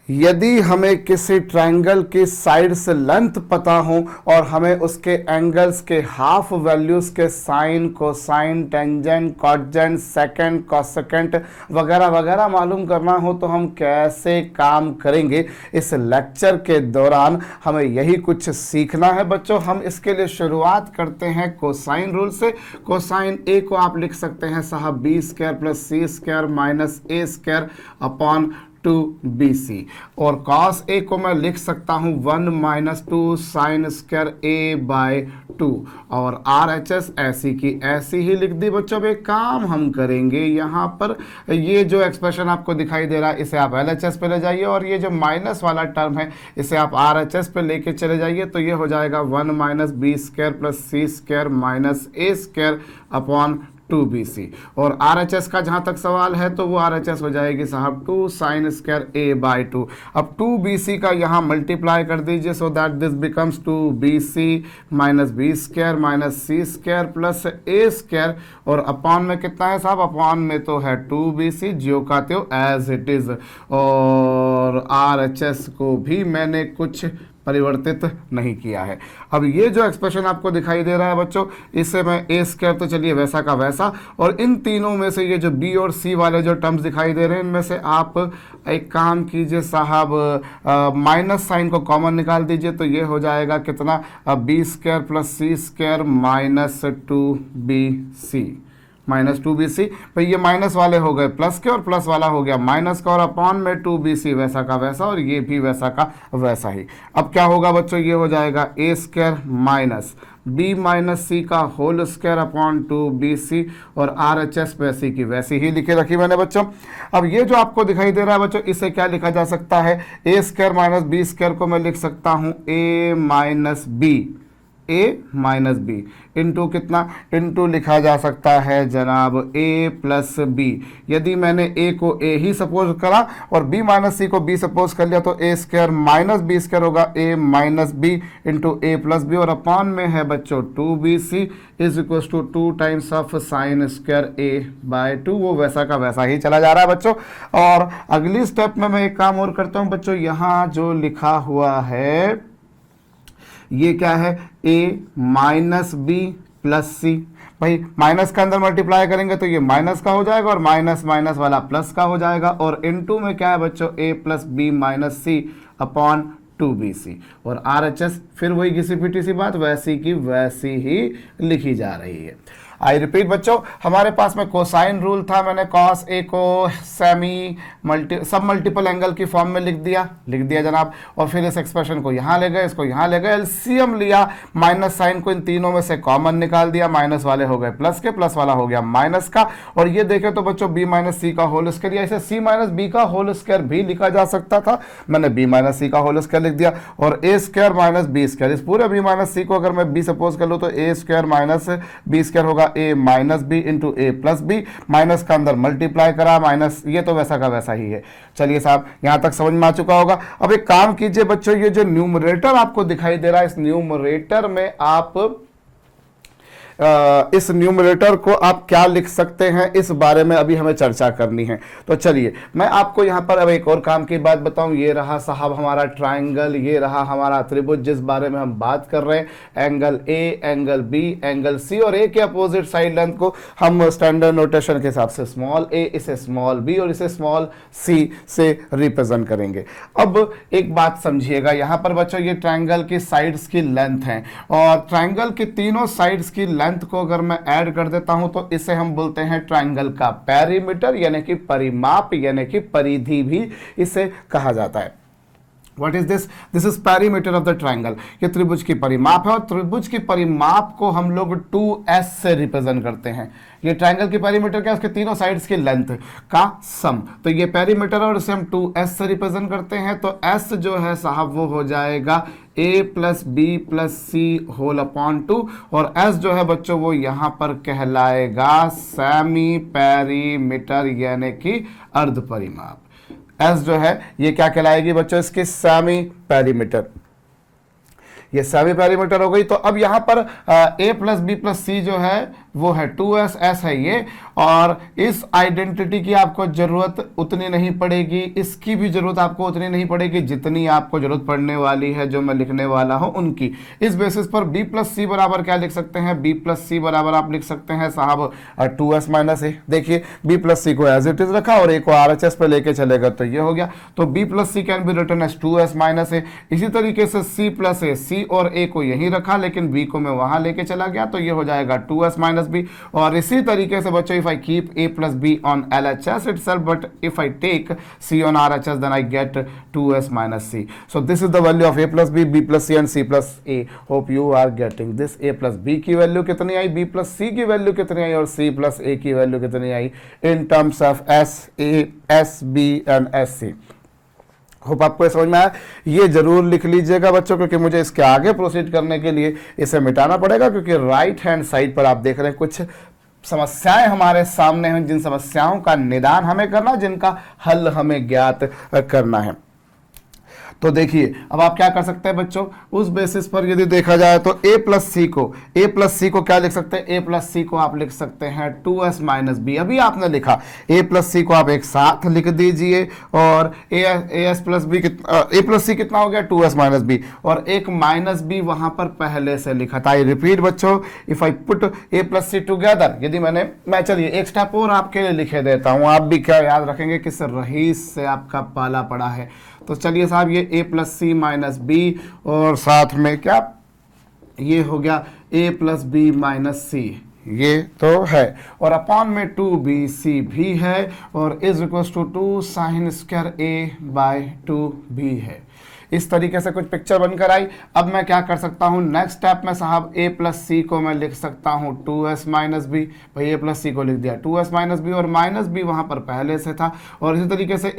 यदि हमें किसी ट्रायंगल की साइड से लेंथ पता हो और हमें उसके एंगल्स के हाफ वैल्यूज के साइन, कोसाइन, टेंजेंट, कॉटजेंट, सेकेंड, कॉसेकेंट वगैरह वगैरह मालूम करना हो तो हम कैसे काम करेंगे। इस लेक्चर के दौरान हमें यही कुछ सीखना है बच्चों। हम इसके लिए शुरुआत करते हैं कोसाइन रूल से। कोसाइन ए को आप लिख सकते हैं साहब B square plus C square minus ए स्क्वायर अपॉन 2bc, और cos a को मैं लिख सकता हूं 1 minus 2 sine square a by 2, और RHS ऐसी की ऐसी ही लिख दी बच्चों। अब एक काम हम करेंगे, यहाँ पर ये जो एक्सप्रेशन आपको दिखाई दे रहा है इसे आप LHS पे ले जाइए, और ये जो माइनस वाला टर्म है इसे आप RHS पे लेके चले जाइए, तो ये हो जाएगा 1 minus B square plus C square minus ए स्क्वायर अपॉन 2bc, और RHS का जहाँ तक सवाल है तो वो RHS हो जाएगी साहब 2 साइन स्क्वायर a बाई 2। अब 2bc का यहाँ मल्टीप्लाई कर दीजिए, so that this becomes 2bc minus B square minus C square plus A square, और अपॉन में कितना है साहब, अपॉन में तो है 2bc, ज्यो का त्यों एज इट इज, और RHS को भी मैंने कुछ परिवर्तित नहीं किया है। अब ये जो एक्सप्रेशन आपको दिखाई दे रहा है बच्चों, इससे मैं ए स्क्वायर तो चलिए वैसा का वैसा, और इन तीनों में से ये जो बी और सी वाले जो टर्म्स दिखाई दे रहे हैं इनमें से आप एक काम कीजिए साहब, माइनस साइन को कॉमन निकाल दीजिए, तो ये हो जाएगा कितना, B square plus C square minus 2bc minus 2bc। भाई ये माइनस वाले हो गए प्लस के और प्लस वाला हो गया माइनस का, और अपॉन में 2bc वैसा का वैसा, और ये भी वैसा का वैसा ही। अब क्या होगा बच्चों, ये हो जाएगा ए स्क्वायर माइनस बी माइनस सी का होल स्क्वायर अपॉन 2bc, और RHS वैसी की वैसी ही लिखे रखी मैंने बच्चों। अब ये जो आपको दिखाई दे रहा है बच्चों, इसे क्या लिखा जा सकता है, ए स्क्वायर माइनस बी स्क्वायर को मैं लिख सकता हूँ ए माइनस बी इंटू कितना, इंटू लिखा जा सकता है जनाब a प्लस बी। यदि मैंने a को a ही सपोज करा और b माइनस सी को b सपोज कर लिया, तो a square minus B square होगा a minus B into a plus B, और अपॉन में है बच्चों 2bc is equal to 2 times of sine square a by 2, वो वैसा का वैसा ही चला जा रहा है बच्चों। और अगली स्टेप में मैं एक काम और करता हूँ बच्चों, यहाँ जो लिखा हुआ है ये क्या है, a माइनस बी प्लस सी। भाई माइनस का अंदर मल्टीप्लाई करेंगे तो ये माइनस का हो जाएगा, और माइनस माइनस वाला प्लस का हो जाएगा, और इनटू में क्या है बच्चों, a plus B minus C upon 2bc, और RHS फिर वही घिसी पिटी सी बात वैसी की वैसी ही लिखी जा रही है। आई रिपीट बच्चों, हमारे पास में कोसाइन रूल था, मैंने cos a को सेमी सब मल्टीपल एंगल की फॉर्म में लिख दिया जनाब, और फिर इस एक्सप्रेशन को यहाँ ले गए, इसको यहाँ ले गए, एलसीएम लिया, माइनस साइन को इन तीनों में से कॉमन निकाल दिया, माइनस वाले हो गए प्लस के, प्लस वाला हो गया माइनस का, और ये देखें तो बच्चों b माइनस सी का होल स्क्वायर, या इसे c माइनस बी का होल स्क्वायर भी लिखा जा सकता था, मैंने b माइनस सी का होल स्क्वायर लिख दिया, और a square minus B square, इस पूरे b माइनस सी को अगर मैं b सपोज कर लूँ तो a square minus B square होगा a minus B into A plus B, minus का अंदर मल्टीप्लाई करा माइनस, ये तो वैसा का वैसा ही है। चलिए साहब यहां तक समझ में आ चुका होगा। अब एक काम कीजिए बच्चों, ये जो न्यूमरेटर आपको दिखाई दे रहा है, इस न्यूमरेटर में आप इस न्यूमरेटर को आप क्या लिख सकते हैं, इस बारे में अभी हमें चर्चा करनी है। तो चलिए मैं आपको यहाँ पर अब एक और काम की बात बताऊं, ये रहा साहब हमारा ट्रायंगल, ये रहा हमारा त्रिभुज जिस बारे में हम बात कर रहे हैं, angle A, angle B, angle C, और ए के अपोजिट साइड लेंथ को हम स्टैंडर्ड नोटेशन के हिसाब से स्मॉल ए, इसे स्मॉल बी और इसे स्मॉल सी से रिप्रेजेंट करेंगे। अब एक बात समझिएगा, यहाँ पर बच्चों ये ट्रायंगल की साइड्स की लेंथ है, और ट्रायंगल की तीनों साइड्स की लेंथ को अगर मैं ऐड कर देता हूं तो इसे हम बोलते हैं ट्रायंगल का पेरीमीटर, यानी कि परिमाप, यानी कि परिधि भी इसे कहा जाता है। What is this? This is perimeter of the triangle. ये त्रिभुज की परिमाप है, और त्रिभुज की परिमाप को हम लोग 2s से रिप्रेजेंट करते हैं। ये ट्रायंगल की पेरीमीटर क्या है, उसके तीनों साइड्स की लेंथ का सम, तो ये पेरीमीटर और इसे हम 2s से रिप्रेजेंट करते हैं। तो s जो है साहब वो हो जाएगा a plus B plus C whole upon 2, और s जो है बच्चों वो यहाँ पर कहलाएगा सेमी पेरीमीटर, यानी कि अर्ध परिमाप। S जो है ये क्या कहलाएगी बच्चों, इसकी सेमी पेरीमीटर, ये सेमी पेरीमीटर हो गई। तो अब यहाँ पर a प्लस बी प्लस सी जो है वो है 2s, s है ये, और इस आइडेंटिटी की आपको जरूरत उतनी नहीं पड़ेगी, इसकी भी जरूरत आपको उतनी नहीं पड़ेगी जितनी आपको जरूरत पड़ने वाली है जो मैं लिखने वाला हूं उनकी। इस बेसिस पर b प्लस सी बराबर क्या लिख सकते हैं, b प्लस सी बराबर आप लिख सकते हैं साहब 2s माइनस ए। देखिए b प्लस सी को एज इट इज रखा और a को RHS पे लेके चलेगा तो ये हो गया, तो b plus C can be written as 2s minus A. इसी तरीके से c प्लस ए, c और a को यहीं रखा लेकिन b को मैं वहां लेके चला गया तो ये हो जाएगा 2s माइनस b। और इसी तरीके से बच्चों if I keep a plus b on LHS itself but if I take c on RHS then I get 2s minus c. So this is the value of a plus b plus c and c plus a. Hope you are getting this. a plus b की value कितनी आई, b plus c की value कितनी आई और c plus a की value कितनी आई in terms of s a s b and s c। Hope आपको ये समझ में आया। ये जरूर लिख लीजिएगा बच्चों क्योंकि मुझे इसके आगे प्रोसीड करने के लिए इसे मिटाना पड़ेगा क्योंकि राइट हैंड साइड पर आप देख रहे हैं कुछ समस्याएं हमारे सामने हैं, जिन समस्याओं का निदान हमें करना, जिनका हल हमें ज्ञात करना है। तो देखिए अब आप क्या कर सकते हैं बच्चों, उस बेसिस पर यदि देखा जाए तो a प्लस सी को क्या लिख सकते हैं, a प्लस सी को आप लिख सकते हैं 2s माइनस बी। अभी आपने लिखा a प्लस सी को आप एक साथ लिख दीजिए और a प्लस सी कितना हो गया 2s माइनस बी और एक माइनस बी वहां पर पहले से लिखा था। आई रिपीट बच्चों, if I put a plus सी टुगेदर, यदि मैं चलिए एक स्टेप और आपके लिए लिखे देता हूं, आप भी क्या याद रखेंगे किस रहीस से आपका पाला पड़ा है। तो चलिए साहब ये a plus C minus B और साथ में क्या ये हो गया a plus B minus C, ये तो है और अपॉन में 2bc भी है और is equals to 2 sine square a by 2b है। इस तरीके से कुछ पिक्चर बनकर आई। अब मैं क्या कर सकता हूं, नेक्स्ट स्टेप में साहब a प्लस सी को मैं लिख सकता हूं 2s माइनस बी। भाई a प्लस सी को लिख दिया 2s माइनस बी और माइनस बी वहां पर पहले से था और इसी तरीके से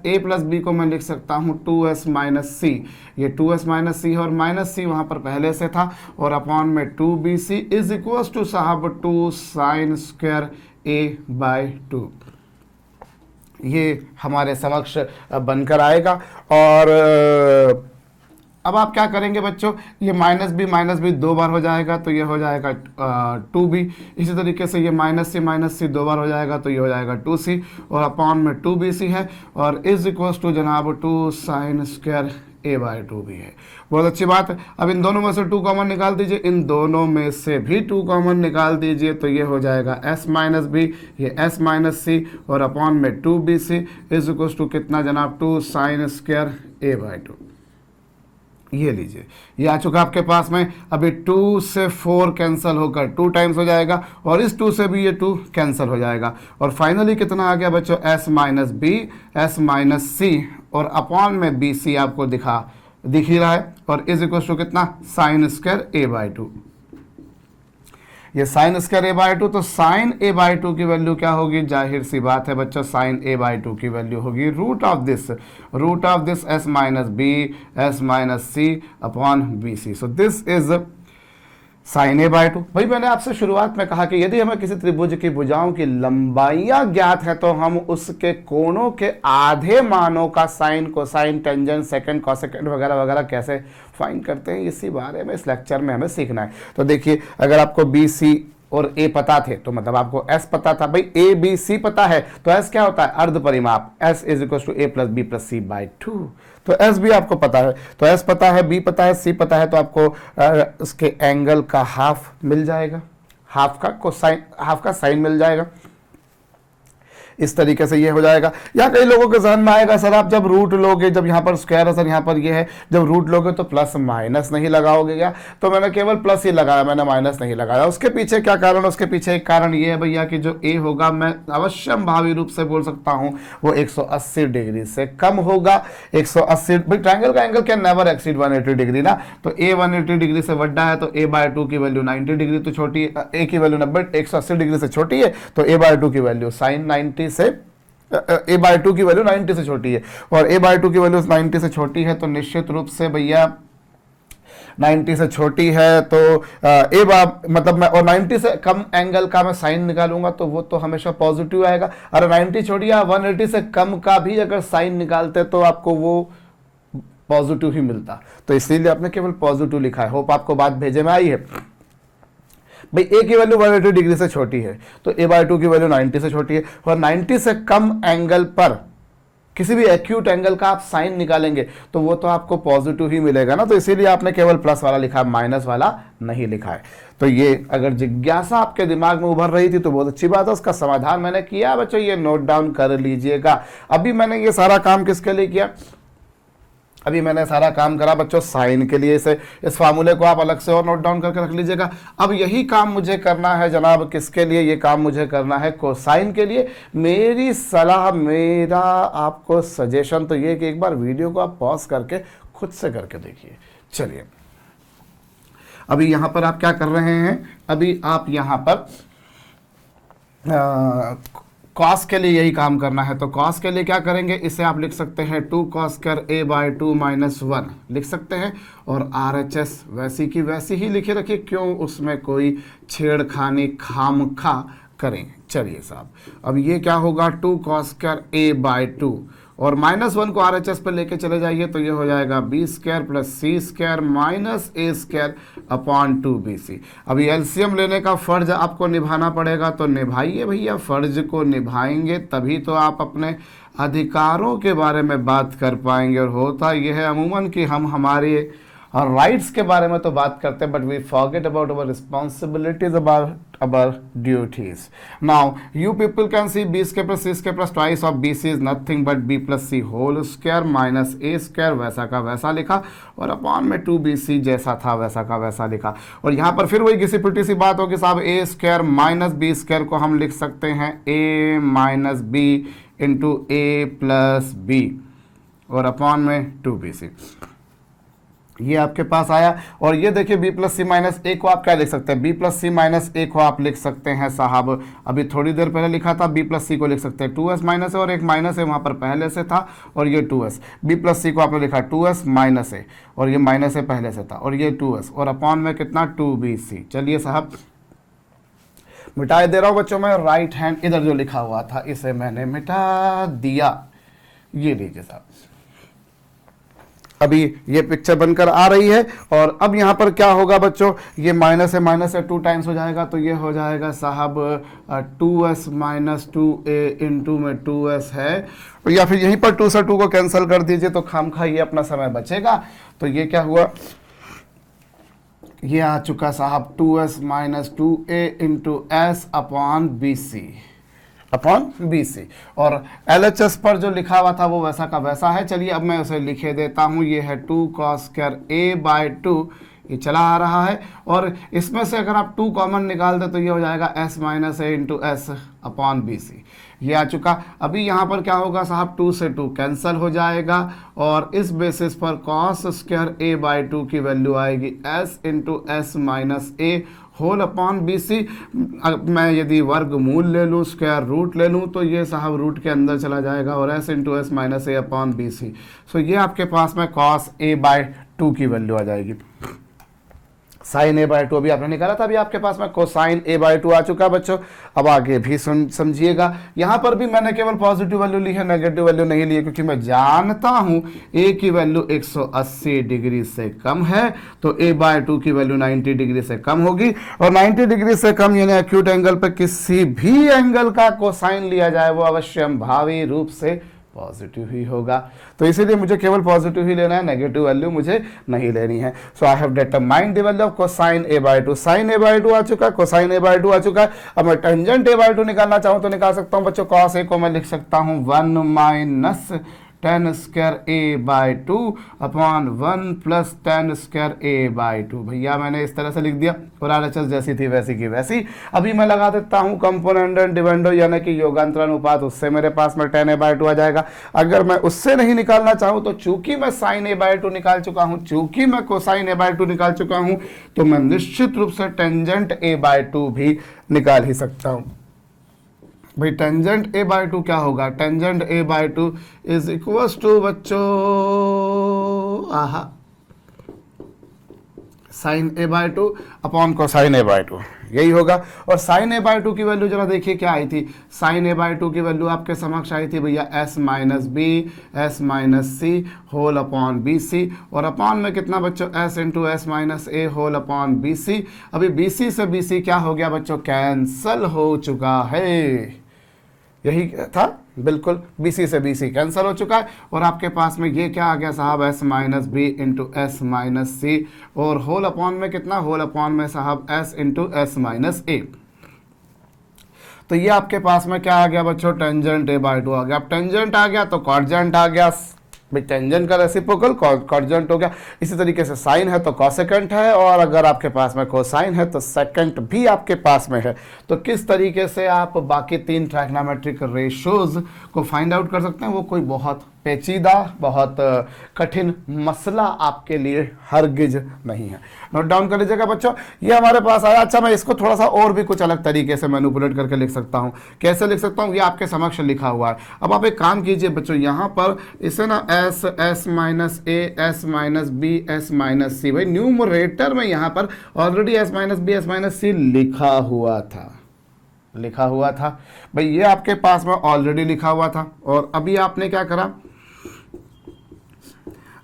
a प्लस बी को मैं लिख सकता हूं 2s माइनस सी। ये 2s माइनस सी और माइनस सी वहां पर पहले से था और अपॉन में 2bc इज इक्वल्स टू साहब 2 साइन स्क्वायर a बाय 2। ये हमारे समक्ष बनकर आएगा और अब आप क्या करेंगे बच्चों, ये माइनस बी 2 बार हो जाएगा तो ये हो जाएगा 2b। इसी तरीके से ये माइनस सी 2 बार हो जाएगा तो ये हो जाएगा 2c और अपॉन में 2bc है और इज इक्वल्स टू जनाब 2 sine square a by 2b है। बहुत अच्छी बात है। अब इन दोनों में से 2 कॉमन निकाल दीजिए, इन दोनों में से भी 2 कॉमन निकाल दीजिए तो ये हो जाएगा s माइनस बी, ये s माइनस सी और अपॉन में 2bc इज इक्वल्स टू कितना जनाब 2 साइन स्क्वायर a बाय 2। ये लीजिए ये आ चुका आपके पास में। अभी 2 से 4 कैंसिल होकर 2 टाइम्स हो जाएगा और इस 2 से भी ये 2 कैंसिल हो जाएगा और फाइनली कितना आ गया बच्चों s minus B s minus C और अपॉन में bc आपको दिख ही रहा है और इज इक्वल टू कितना साइन स्क्वायर a बाय 2। ये साइन स्क्वायर a बाय 2 तो साइन a बाय 2 की वैल्यू क्या होगी, जाहिर सी बात है बच्चों साइन a बाय 2 की वैल्यू होगी root of this s minus B s minus C upon B C. So this is sine a by 2। भाई मैंने आपसे शुरुआत में कहा कि यदि हमें किसी त्रिभुज की भुजाओं की लंबाइयां ज्ञात है तो हम उसके कोणों के आधे मानों का sine cosine tangent second cosecant वगैरह वगैरह कैसे फाइंड करते हैं, इसी बारे में इस लेक्चर में हमें सीखना है। तो देखिए अगर आपको बी सी और a पता थे तो मतलब आपको s पता था। भाई a b c पता है तो s क्या होता है, अर्ध परिमाप, s is equal to a plus B plus C by 2। तो s भी आपको पता है, तो s पता है, b पता है, c पता है तो आपको उसके एंगल का हाफ मिल जाएगा, हाफ का साइन मिल जाएगा। इस तरीके से ये हो जाएगा। या कई लोगों के जहन में आएगा सर आप जब रूट लोगे, जब यहाँ पर स्क्वायर है सर यहाँ पर ये है, जब रूट लोगे तो प्लस माइनस नहीं लगाओगे क्या? तो मैंने केवल प्लस ही लगाया, मैंने माइनस नहीं लगाया। उसके पीछे क्या कारण है? उसके पीछे एक कारण ये है भैया कि जो ए होगा मैं अवश्य भावी रूप से बोल सकता हूँ वो 180 डिग्री से कम होगा। 180 भाई ट्राइंगल का एंगल क्या नेवर एक्सीड 180 डिग्री ना, तो ए 180 डिग्री से बड़ा है तो ए बाय 2 की वैल्यू 90 डिग्री तो छोटी है, ए की वैल्यू 180 डिग्री से छोटी है तो ए बाय 2 की वैल्यू साइन 90 से a बाय 2 की वैल्यू 90 से छोटी है और a बाय 2 की वैल्यू 90 से छोटी है तो निश्चित रूप से भैया 90 से छोटी है तो मतलब मैं और 90 से कम एंगल का मैं साइन निकालूंगा तो वो तो हमेशा पॉजिटिव आएगा। अरे 90 छोड़िए 180 से कम का भी अगर साइन निकालते तो आपको वो पॉजिटिव ही मिलता, तो इसीलिए आपने केवल पॉजिटिव लिखा है। होप आपको बात भेजे में आई है। भाई ए की वैल्यू 180 डिग्री से छोटी है तो a/2 की वैल्यू 90 से छोटी है, और 90 से कम एंगल पर किसी भी एक्यूट एंगल का आप साइन निकालेंगे तो वो तो आपको पॉजिटिव ही मिलेगा ना, तो इसीलिए आपने केवल प्लस वाला लिखा है, माइनस वाला नहीं लिखा है। तो ये अगर जिज्ञासा आपके दिमाग में उभर रही थी तो बहुत अच्छी बात है, उसका समाधान मैंने किया बच्चों, ये नोट डाउन कर लीजिएगा। अभी मैंने ये सारा काम किसके लिए किया, अभी मैंने सारा काम करा बच्चों साइन के लिए, इस फार्मूले को आप अलग से और नोट डाउन करके रख लीजिएगा। अब यही काम मुझे करना है जनाब, किसके लिए, ये काम मुझे करना है कोसाइन के लिए। मेरी सलाह, मेरा आपको सजेशन तो ये कि एक बार वीडियो को आप पॉज करके खुद से करके देखिए। चलिए अभी यहाँ पर आप क्या कर रहे हैं, अभी आप यहाँ पर कॉस के लिए यही काम करना है। तो कॉस के लिए क्या करेंगे, इसे आप लिख सकते हैं 2 cos स्क्वायर a/2 - 1 लिख सकते हैं, और RHS वैसी की वैसी ही लिखे रखिए, क्यों उसमें कोई छेड़खानी खामखा करें। चलिए साहब, अब ये क्या होगा 2 cos स्क्वायर a/2 और -1 को RHS पर लेके चले जाइए तो ये हो जाएगा b² + c² - a² upon 2bc। अभी एलसीएम लेने का फर्ज आपको निभाना पड़ेगा, तो निभाइए भैया, फर्ज को निभाएंगे तभी तो आप अपने अधिकारों के बारे में बात कर पाएंगे। और होता यह है अमूमन कि हम हमारे राइट्स के बारे में तो बात करते हैं, but we forget about our responsibilities, about our duties. Now you people can see b² + c² twice of bc is nothing but b + c whole square minus a², वैसा का वैसा लिखा, और अपॉन में 2bc जैसा था वैसा का वैसा लिखा। और यहाँ पर फिर वही घिसी पिटी सी बात होगी साहब, a² - b² को हम लिख सकते हैं a - b × a + b और अपॉन में 2bc। ये आपके पास आया। और ये देखिए b + c - a को आप क्या लिख सकते हैं, b + c - a को आप लिख सकते हैं साहब, अभी थोड़ी देर पहले लिखा था, b + c को लिख सकते हैं 2s - a, और एक माइनस है वहाँ पर पहले से था, और ये 2s, b + c को आपने लिखा 2s - a, और ये माइनस है पहले से था, और ये 2s, और अपॉन में कितना 2bc। चलिए साहब मिटाए दे रहा हूँ बच्चों मैं, राइट हैंड इधर जो लिखा हुआ था इसे मैंने मिटा दिया। ये लीजिए साहब, अभी ये पिक्चर बनकर आ रही है। और अब यहाँ पर क्या होगा बच्चों, ये माइनस है 2 टाइम्स हो जाएगा, तो ये हो जाएगा साहब 2s - 2a × में 2s है, या फिर यहीं पर 2 से 2 को कैंसिल कर दीजिए तो खामखा ये अपना समय बचेगा। तो ये क्या हुआ, ये आ चुका साहब 2s - 2a × s upon bc, और LHS पर जो लिखा हुआ था वो वैसा का वैसा है। चलिए अब मैं उसे लिखे देता हूँ, ये है 2 cos स्क्वायर a/2, ये चला आ रहा है, और इसमें से अगर आप 2 कॉमन निकाल दे तो ये हो जाएगा s - a × s upon bc, ये आ चुका। अभी यहाँ पर क्या होगा साहब, 2 से 2 कैंसिल हो जाएगा, और इस बेसिस पर cos स्क्वायर a/2 की वैल्यू आएगी s × s - a whole upon bc। मैं यदि वर्गमूल ले लूँ, स्क्वायर रूट ले लूँ, तो ये साहब रूट के अंदर चला जाएगा, और s × s - a upon bc। सो ये आपके पास में cos a/2 की वैल्यू आ जाएगी। साइन a/2 अभी आपने निकाला था, अभी आपके पास में कोसाइन a/2 आ चुका बच्चों। अब आगे भी समझिएगा, यहाँ पर भी मैंने केवल पॉजिटिव वैल्यू ली है, नेगेटिव वैल्यू नहीं ली है, क्योंकि मैं जानता हूँ a की वैल्यू 180 डिग्री से कम है, तो a/2 की वैल्यू 90 डिग्री से कम होगी, और 90 डिग्री से कम यानी एक्यूट एंगल पर किसी भी एंगल का कोसाइन लिया जाए वो अवश्य भावी रूप से पॉजिटिव ही होगा। तो इसीलिए मुझे केवल पॉजिटिव ही लेना है, नेगेटिव वैल्यू मुझे नहीं लेनी है। So I have determined the value of cosine a/2। Sine a/2 आ चुका, कोसाइन a/2 आ चुका। अब मैं टेंजेंट a/2 निकालना चाहूँ तो निकाल सकता हूँ बच्चों। cos a को मैं लिख सकता हूँ 1 - tan square a/2 upon 1 + tan square a/2। भैया मैंने इस तरह से लिख दिया, और RHS जैसी थी वैसी की वैसी। अभी मैं लगा देता हूँ कंपोनेंट एंड डिविडेंड यानी कि योगांतर अनुपात, उससे मेरे पास में tan a/2 आ जाएगा। अगर मैं उससे नहीं निकालना चाहूँ तो चूंकि मैं sin a/2 निकाल चुका हूँ, चूंकि मैं कोसाइन a/2 निकाल चुका हूँ, तो मैं निश्चित रूप से टेंजेंट a/2 भी निकाल ही सकता हूँ। भाई टेंजेंट a/2 क्या होगा, tangent a/2 is equals to बच्चों, aha sine A by two upon cosine A by two, यही होगा। और साइन ए बाय टू की वैल्यू जरा देखिए क्या आई थी। साइन ए बाय टू की वैल्यू आपके समक्ष आई थी भैया S minus B S minus C whole upon B C, और अपॉन में कितना बच्चों S into S minus A whole upon B C. अभी बी सी से बी सी क्या हो गया बच्चों, कैंसल हो चुका है। यही था बिल्कुल, बी सी से बी सी कैंसिल हो चुका है, और आपके पास में ये क्या आ गया साहब S minus B into S minus C, और होल अपॉन में कितना, होल अपॉन में साहब S into S minus A. तो ये आपके पास में क्या आ गया बच्चों, टेंजेंट ए बाय टू आ गया। अब टेंजेंट आ गया तो कॉर्जेंट आ गया, भाई टेंजेंट का रेसिप्रोकल कॉर्जेंट हो गया। इसी तरीके से साइन है तो कॉसेकेंट है, और अगर आपके पास में कोसाइन है तो सेकेंट भी आपके पास में है। तो किस तरीके से आप बाकी 3 ट्राइग्नोमेट्रिक रेशोज को फाइंड आउट कर सकते हैं, वो कोई बहुत पेचीदा, बहुत कठिन मसला आपके लिए हरगिज नहीं है। नोट डाउन कर लीजिएगा बच्चों, ये हमारे पास आया। अच्छा, मैं इसको थोड़ा सा और भी कुछ अलग तरीके से मैनिपुलेट करके लिख सकता हूँ। कैसे लिख सकता हूँ, ये आपके समक्ष लिखा हुआ है। अब आप एक काम कीजिए बच्चों, यहाँ पर इसे ना S S minus A S minus B S minus C, भाई न्यूमरेटर में यहाँ पर already S minus B S minus C लिखा हुआ था भाई, ये आपके पास में ऑलरेडी लिखा हुआ था। और अभी आपने क्या करा,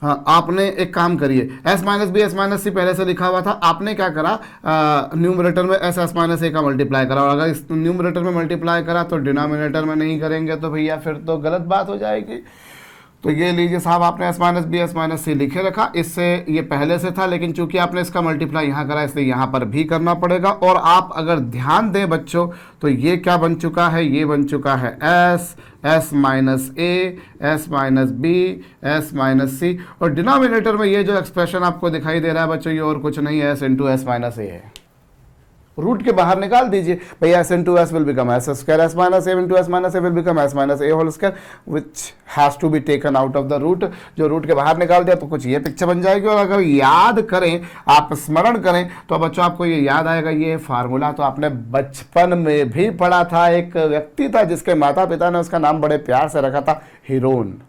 हाँ आपने एक काम करिए, s minus B S minus C पहले से लिखा हुआ था, आपने क्या करा, न्यूमरेटर में एस एस माइनस ए का मल्टीप्लाई करा, और अगर इस न्यूमरेटर में मल्टीप्लाई करा तो डिनोमिनेटर में नहीं करेंगे तो भैया फिर तो गलत बात हो जाएगी। तो ये लीजिए साहब, आपने S minus B S minus C लिखे रखा, इससे ये पहले से था, लेकिन चूंकि आपने इसका मल्टीप्लाई यहाँ करा इसलिए यहाँ पर भी करना पड़ेगा। और आप अगर ध्यान दें बच्चों तो ये क्या बन चुका है, ये बन चुका है S S minus A S minus B S minus C, और डिनोमिनेटर में ये जो एक्सप्रेशन आपको दिखाई दे रहा है बच्चों, ये और कुछ नहीं है, S into S minus A है। रूट के बाहर निकाल दीजिए भाई, S into S will become S square, S minus A into S minus A will become S minus A whole square, which has to be taken out of the root. जो root के बाहर निकाल दिया तो कुछ ये picture बन जाएगी। और अगर याद करें, आप स्मरण करें तो बच्चों आपको ये याद आएगा, ये फार्मूला तो आपने बचपन में भी पढ़ा था। एक व्यक्ति था जिसके माता पिता ने उसका नाम बड़े प्यार से रखा था Heron,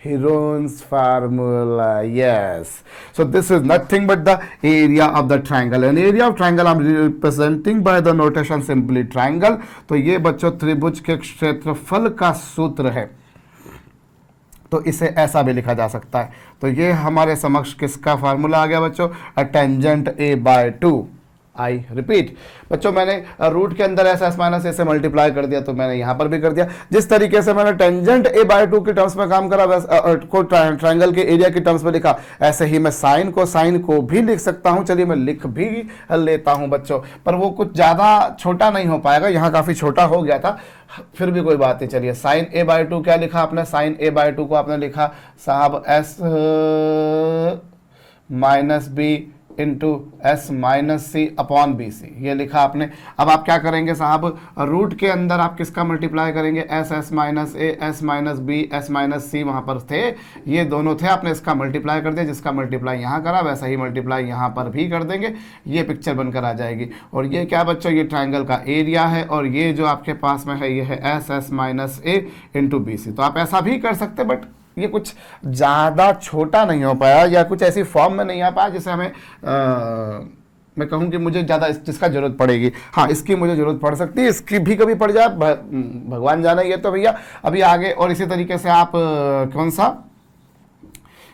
Heron's formula, yes. So this is nothing but the area of the triangle. An area of triangle I'm representing by the notation simply triangle. तो ये बच्चों त्रिभुज के क्षेत्रफल का सूत्र है, तो इसे ऐसा भी लिखा जा सकता है। तो ये हमारे समक्ष किसका फार्मूला आ गया बच्चों, a tangent A by to. I repeat बच्चों, मैंने रूट के अंदर एस एस माइनस ए से मल्टीप्लाई कर दिया, तो मैंने यहाँ पर भी कर दिया। जिस तरीके से मैंने टेंजेंट ए बाय टू के टर्म्स में काम करा, को ट्रायंगल के एरिया के टर्म्स में लिखा, ऐसे ही मैं साइन को भी लिख सकता हूँ। चलिए मैं लिख भी लेता हूँ बच्चों, पर वो कुछ ज़्यादा छोटा नहीं हो पाएगा, यहाँ काफ़ी छोटा हो गया था, फिर भी कोई बात नहीं। चलिए साइन ए बाय टू क्या लिखा आपने, साइन ए बाय टू को आपने लिखा साहब S minus B into S minus C upon B C, ये लिखा आपने। अब आप क्या करेंगे साहब, रूट के अंदर आप किसका मल्टीप्लाई करेंगे, S S minus A S minus B S minus C, वहाँ पर थे ये दोनों थे, आपने इसका मल्टीप्लाई कर दिया, जिसका मल्टीप्लाई यहाँ करा वैसा ही मल्टीप्लाई यहाँ पर भी कर देंगे, ये पिक्चर बनकर आ जाएगी। और ये क्या बच्चों, ये ट्राइंगल का एरिया है, और ये जो आपके पास में है ये है S S minus A into B सी। तो आप ऐसा भी कर सकते, बट ये कुछ ज़्यादा छोटा नहीं हो पाया, या कुछ ऐसी फॉर्म में नहीं आ पाया जिसे हमें मैं कहूँ कि मुझे ज़्यादा जिसका ज़रूरत पड़ेगी। हाँ, इसकी मुझे ज़रूरत पड़ सकती है, इसकी भी कभी पड़ जाए, भगवान जाने। ये तो भैया अभी आगे। और इसी तरीके से आप कौन सा,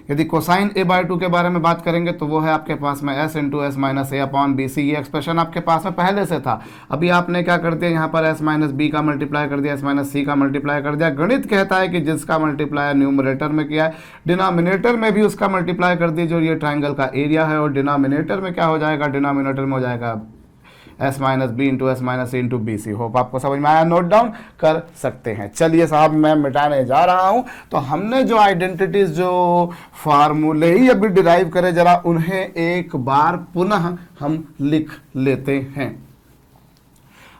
यदि कोसाइन ए बाय टू के बारे में बात करेंगे तो वो है आपके पास में S into S minus A upon B C. ये एक्सप्रेशन आपके पास में पहले से था, अभी आपने क्या कर दिया, यहाँ पर एस माइनस बी का मल्टीप्लाई कर दिया, एस माइनस सी का मल्टीप्लाई कर दिया। गणित कहता है कि जिसका मल्टीप्लाई न्यूमरेटर में किया है, डिनोमिनेटर में भी उसका मल्टीप्लाई कर दिया, जो ये ट्राइंगल का एरिया है। और डिनोमिनेटर में क्या हो जाएगा, डिनोमिनेटर में हो जाएगा S minus B into S minus C into B C. Hope आपको समझ में आया, नोट डाउन कर सकते हैं। चलिए साहब मैं मिटाने जा रहा हूं। तो हमने जो आइडेंटिटीज, जो फार्मूले ही अभी डिराइव करे, जरा उन्हें एक बार पुनः हम लिख लेते हैं।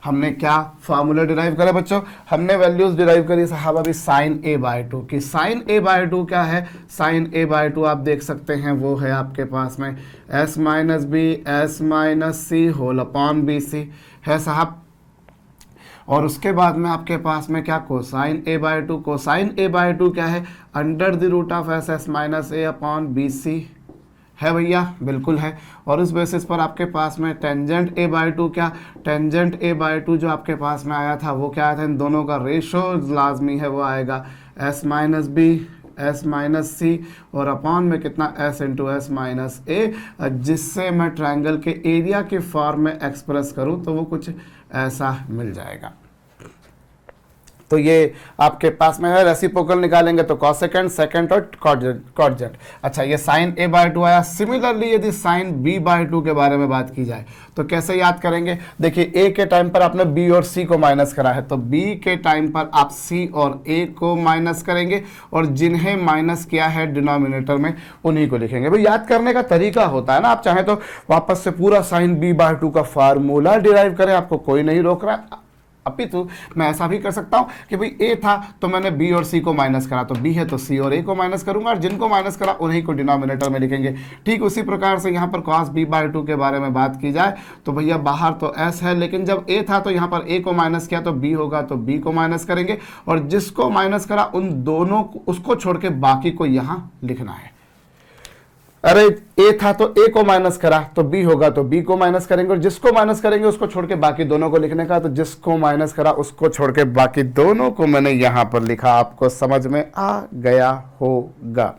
हमने क्या फार्मूला डिराइव करे बच्चों, हमने वैल्यूज डिराइव करी साहब अभी साइन ए बाय टू की। साइन ए बाय टू क्या है, साइन ए बाय टू आप देख सकते हैं वो है आपके पास में S minus B S minus C whole upon B C है साहब। और उसके बाद में आपके पास में क्या, cosine A by two. Cosine A by two क्या है, under the root of S S minus A upon B C है भैया, बिल्कुल है। और उस बेसिस पर आपके पास में टेंजेंट ए बाई टू, क्या टेंजेंट ए बाई टू जो आपके पास में आया था वो क्या आया था, इन दोनों का रेशो लाजमी है वो आएगा S minus B S minus C और अपॉन में कितना S into S minus A, जिससे मैं ट्रायंगल के एरिया के फॉर्म में एक्सप्रेस करूं तो वो कुछ ऐसा मिल जाएगा। तो ये आपके पास में है। रेसिप्रोकल निकालेंगे तो कॉसेकेंट, सेकेंड और कॉटजेंट। अच्छा, ये साइन ए बाय टू आया। सिमिलरली यदि साइन बी बाय टू के बारे में बात की जाए तो कैसे याद करेंगे, देखिए ए के टाइम पर आपने बी और सी को माइनस करा है तो बी के टाइम पर आप सी और ए को माइनस करेंगे और जिन्हें माइनस किया है डिनोमिनेटर में उन्हीं को लिखेंगे। भाई याद करने का तरीका होता है ना, आप चाहें तो वापस से पूरा साइन बी बाय टू का फार्मूला डिराइव करें, आपको कोई नहीं रोक रहा है। अपितु मैं ऐसा भी कर सकता हूं कि भाई ए था तो मैंने बी और सी को माइनस करा, तो बी है तो सी और ए को माइनस करूंगा और जिनको माइनस करा उन्हीं को डिनोमिनेटर में लिखेंगे। ठीक उसी प्रकार से यहाँ पर cos b बाय टू के बारे में बात की जाए तो भैया बाहर तो s है, लेकिन जब a था तो यहाँ पर a को माइनस किया तो b होगा, तो b को माइनस करेंगे और जिसको माइनस करा उन दोनों उसको छोड़ के बाकी को यहाँ लिखना है। अरे ए था तो ए को माइनस करा तो बी होगा, तो बी को माइनस करेंगे और जिसको माइनस करेंगे उसको छोड़ के बाकी दोनों को लिखने का, तो जिसको माइनस करा उसको छोड़ के बाकी दोनों को मैंने यहां पर लिखा। आपको समझ में आ गया होगा।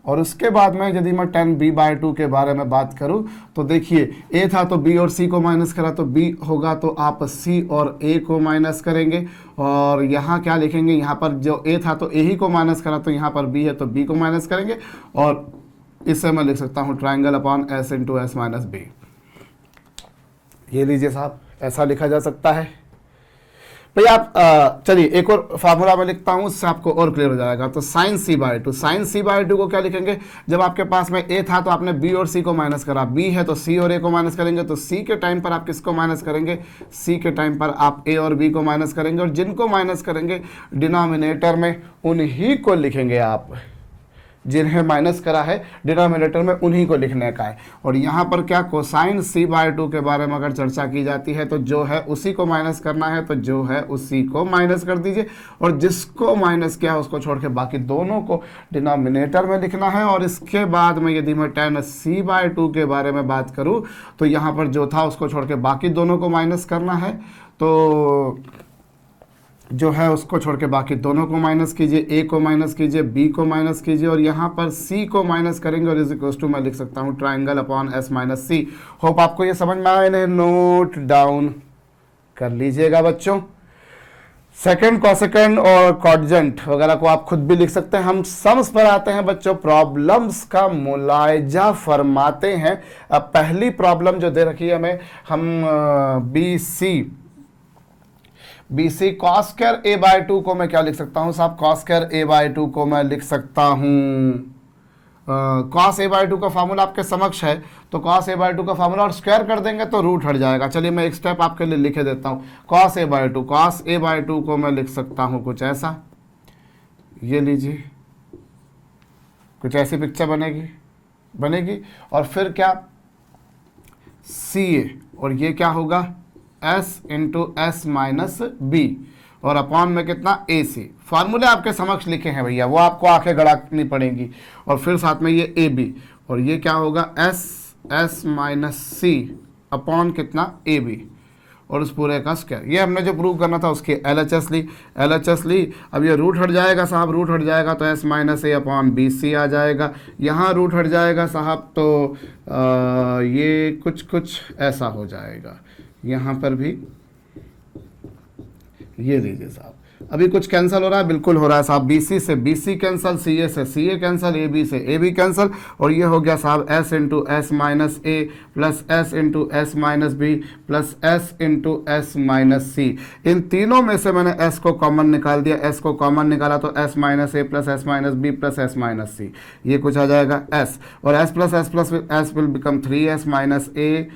और उसके बाद में यदि मैं 10b बाय टू के बारे में बात करूं तो देखिए a था तो b और c को माइनस करा तो b होगा, तो आप c और a को माइनस करेंगे और यहाँ क्या लिखेंगे, यहाँ पर जो a था तो a ही को माइनस करा तो यहाँ पर b है तो b को माइनस करेंगे और इससे मैं लिख सकता हूँ triangle upon s into S minus B. ये लीजिए साहब, ऐसा लिखा जा सकता है। भैया आप चलिए एक और फार्मूला मैं लिखता हूँ, उससे आपको और क्लियर हो जाएगा। तो sine C by two, sine C by two को क्या लिखेंगे, जब आपके पास में ए था तो आपने बी और सी को माइनस करा, बी है तो सी और ए को माइनस करेंगे, तो सी के टाइम पर आप किसको माइनस करेंगे, सी के टाइम पर आप ए और बी को माइनस करेंगे और जिनको माइनस करेंगे डिनोमिनेटर में उन्हीं को लिखेंगे आप, जिन्हें माइनस करा है डिनोमिनेटर में उन्हीं को लिखने का है। और यहाँ पर क्या कोसाइन सी बाय टू के बारे में अगर चर्चा की जाती है तो जो है उसी को माइनस करना है, तो जो है उसी को माइनस कर दीजिए और जिसको माइनस किया उसको छोड़ के बाकी दोनों को डिनोमिनेटर में लिखना है। और इसके बाद में यदि मैं 10c बाय टू के बारे में बात करूँ तो यहाँ पर जो था उसको छोड़ के बाकी दोनों को माइनस करना है, तो जो है उसको छोड़ के बाकी दोनों को माइनस कीजिए, ए को माइनस कीजिए, बी को माइनस कीजिए और यहाँ पर सी को माइनस करेंगे और इज इक्वल्स टू मैं लिख सकता हूँ ट्राइंगल अपॉन एस माइनस सी। होप आपको ये समझ में आया, इन्हें नोट डाउन कर लीजिएगा बच्चों। सेकंड, कॉसेकेंड और कॉटजेंट वगैरह को आप खुद भी लिख सकते हैं। हम सम्स पर आते हैं बच्चों, प्रॉब्लम्स का मुलायजा फरमाते हैं। अब पहली प्रॉब्लम जो दे रखी है हमें, हम B C cos square A by two को मैं क्या लिख सकता हूँ साहब, cos square A by two को मैं लिख सकता हूँ, कॉस ए बाय टू का फार्मूला आपके समक्ष है, तो कॉस ए बाय टू का फार्मूला और स्क्वायर कर देंगे तो रूट हट जाएगा। चलिए मैं एक स्टेप आपके लिए लिखे देता हूँ। कॉस ए बाय टू को मैं लिख सकता हूँ कुछ ऐसा, ये लीजिए, कुछ ऐसी पिक्चर बनेगी और फिर क्या सी ए और ये क्या होगा s into S minus B और अपॉन में कितना ए सी। फार्मूले आपके समक्ष लिखे हैं भैया, वो आपको आंखें गड़ानी पड़ेंगी और फिर साथ में ये ए बी और ये क्या होगा एस माइनस सी अपॉन कितना ए बी और उस पूरे का स्क्वायर। ये हमने जो प्रूव करना था उसकी LHS ली। अब ये रूट हट जाएगा साहब, रूट हट जाएगा तो s minus A upon B सी आ जाएगा। यहाँ रूट हट जाएगा साहब तो ये कुछ ऐसा हो जाएगा। यहाँ पर भी ये लीजिए साहब, अभी कुछ कैंसिल हो रहा है, बिल्कुल हो रहा है साहब। BC से BC कैंसिल, CA से CA कैंसिल, AB से AB कैंसिल और ये हो गया साहब S into S minus A plus S into S minus B plus S into S minus C. इन तीनों में से मैंने S को कॉमन निकाल दिया, S को कॉमन निकाला तो S minus A plus S minus B plus S minus C, ये कुछ आ जाएगा S और S plus S will become 3S minus A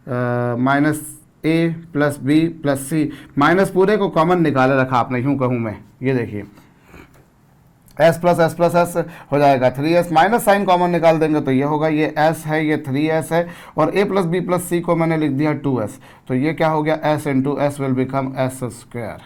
minus A plus B plus C. Minus पूरे को कॉमन निकाले रखा आपने, यूँ कहूँ मैं, ये देखिए s प्लस एस हो जाएगा 3s, माइनस साइन कॉमन निकाल देंगे तो ये होगा, ये s है, ये 3s है और a plus B plus C को मैंने लिख दिया 2s, तो ये क्या हो गया s into S will become s square.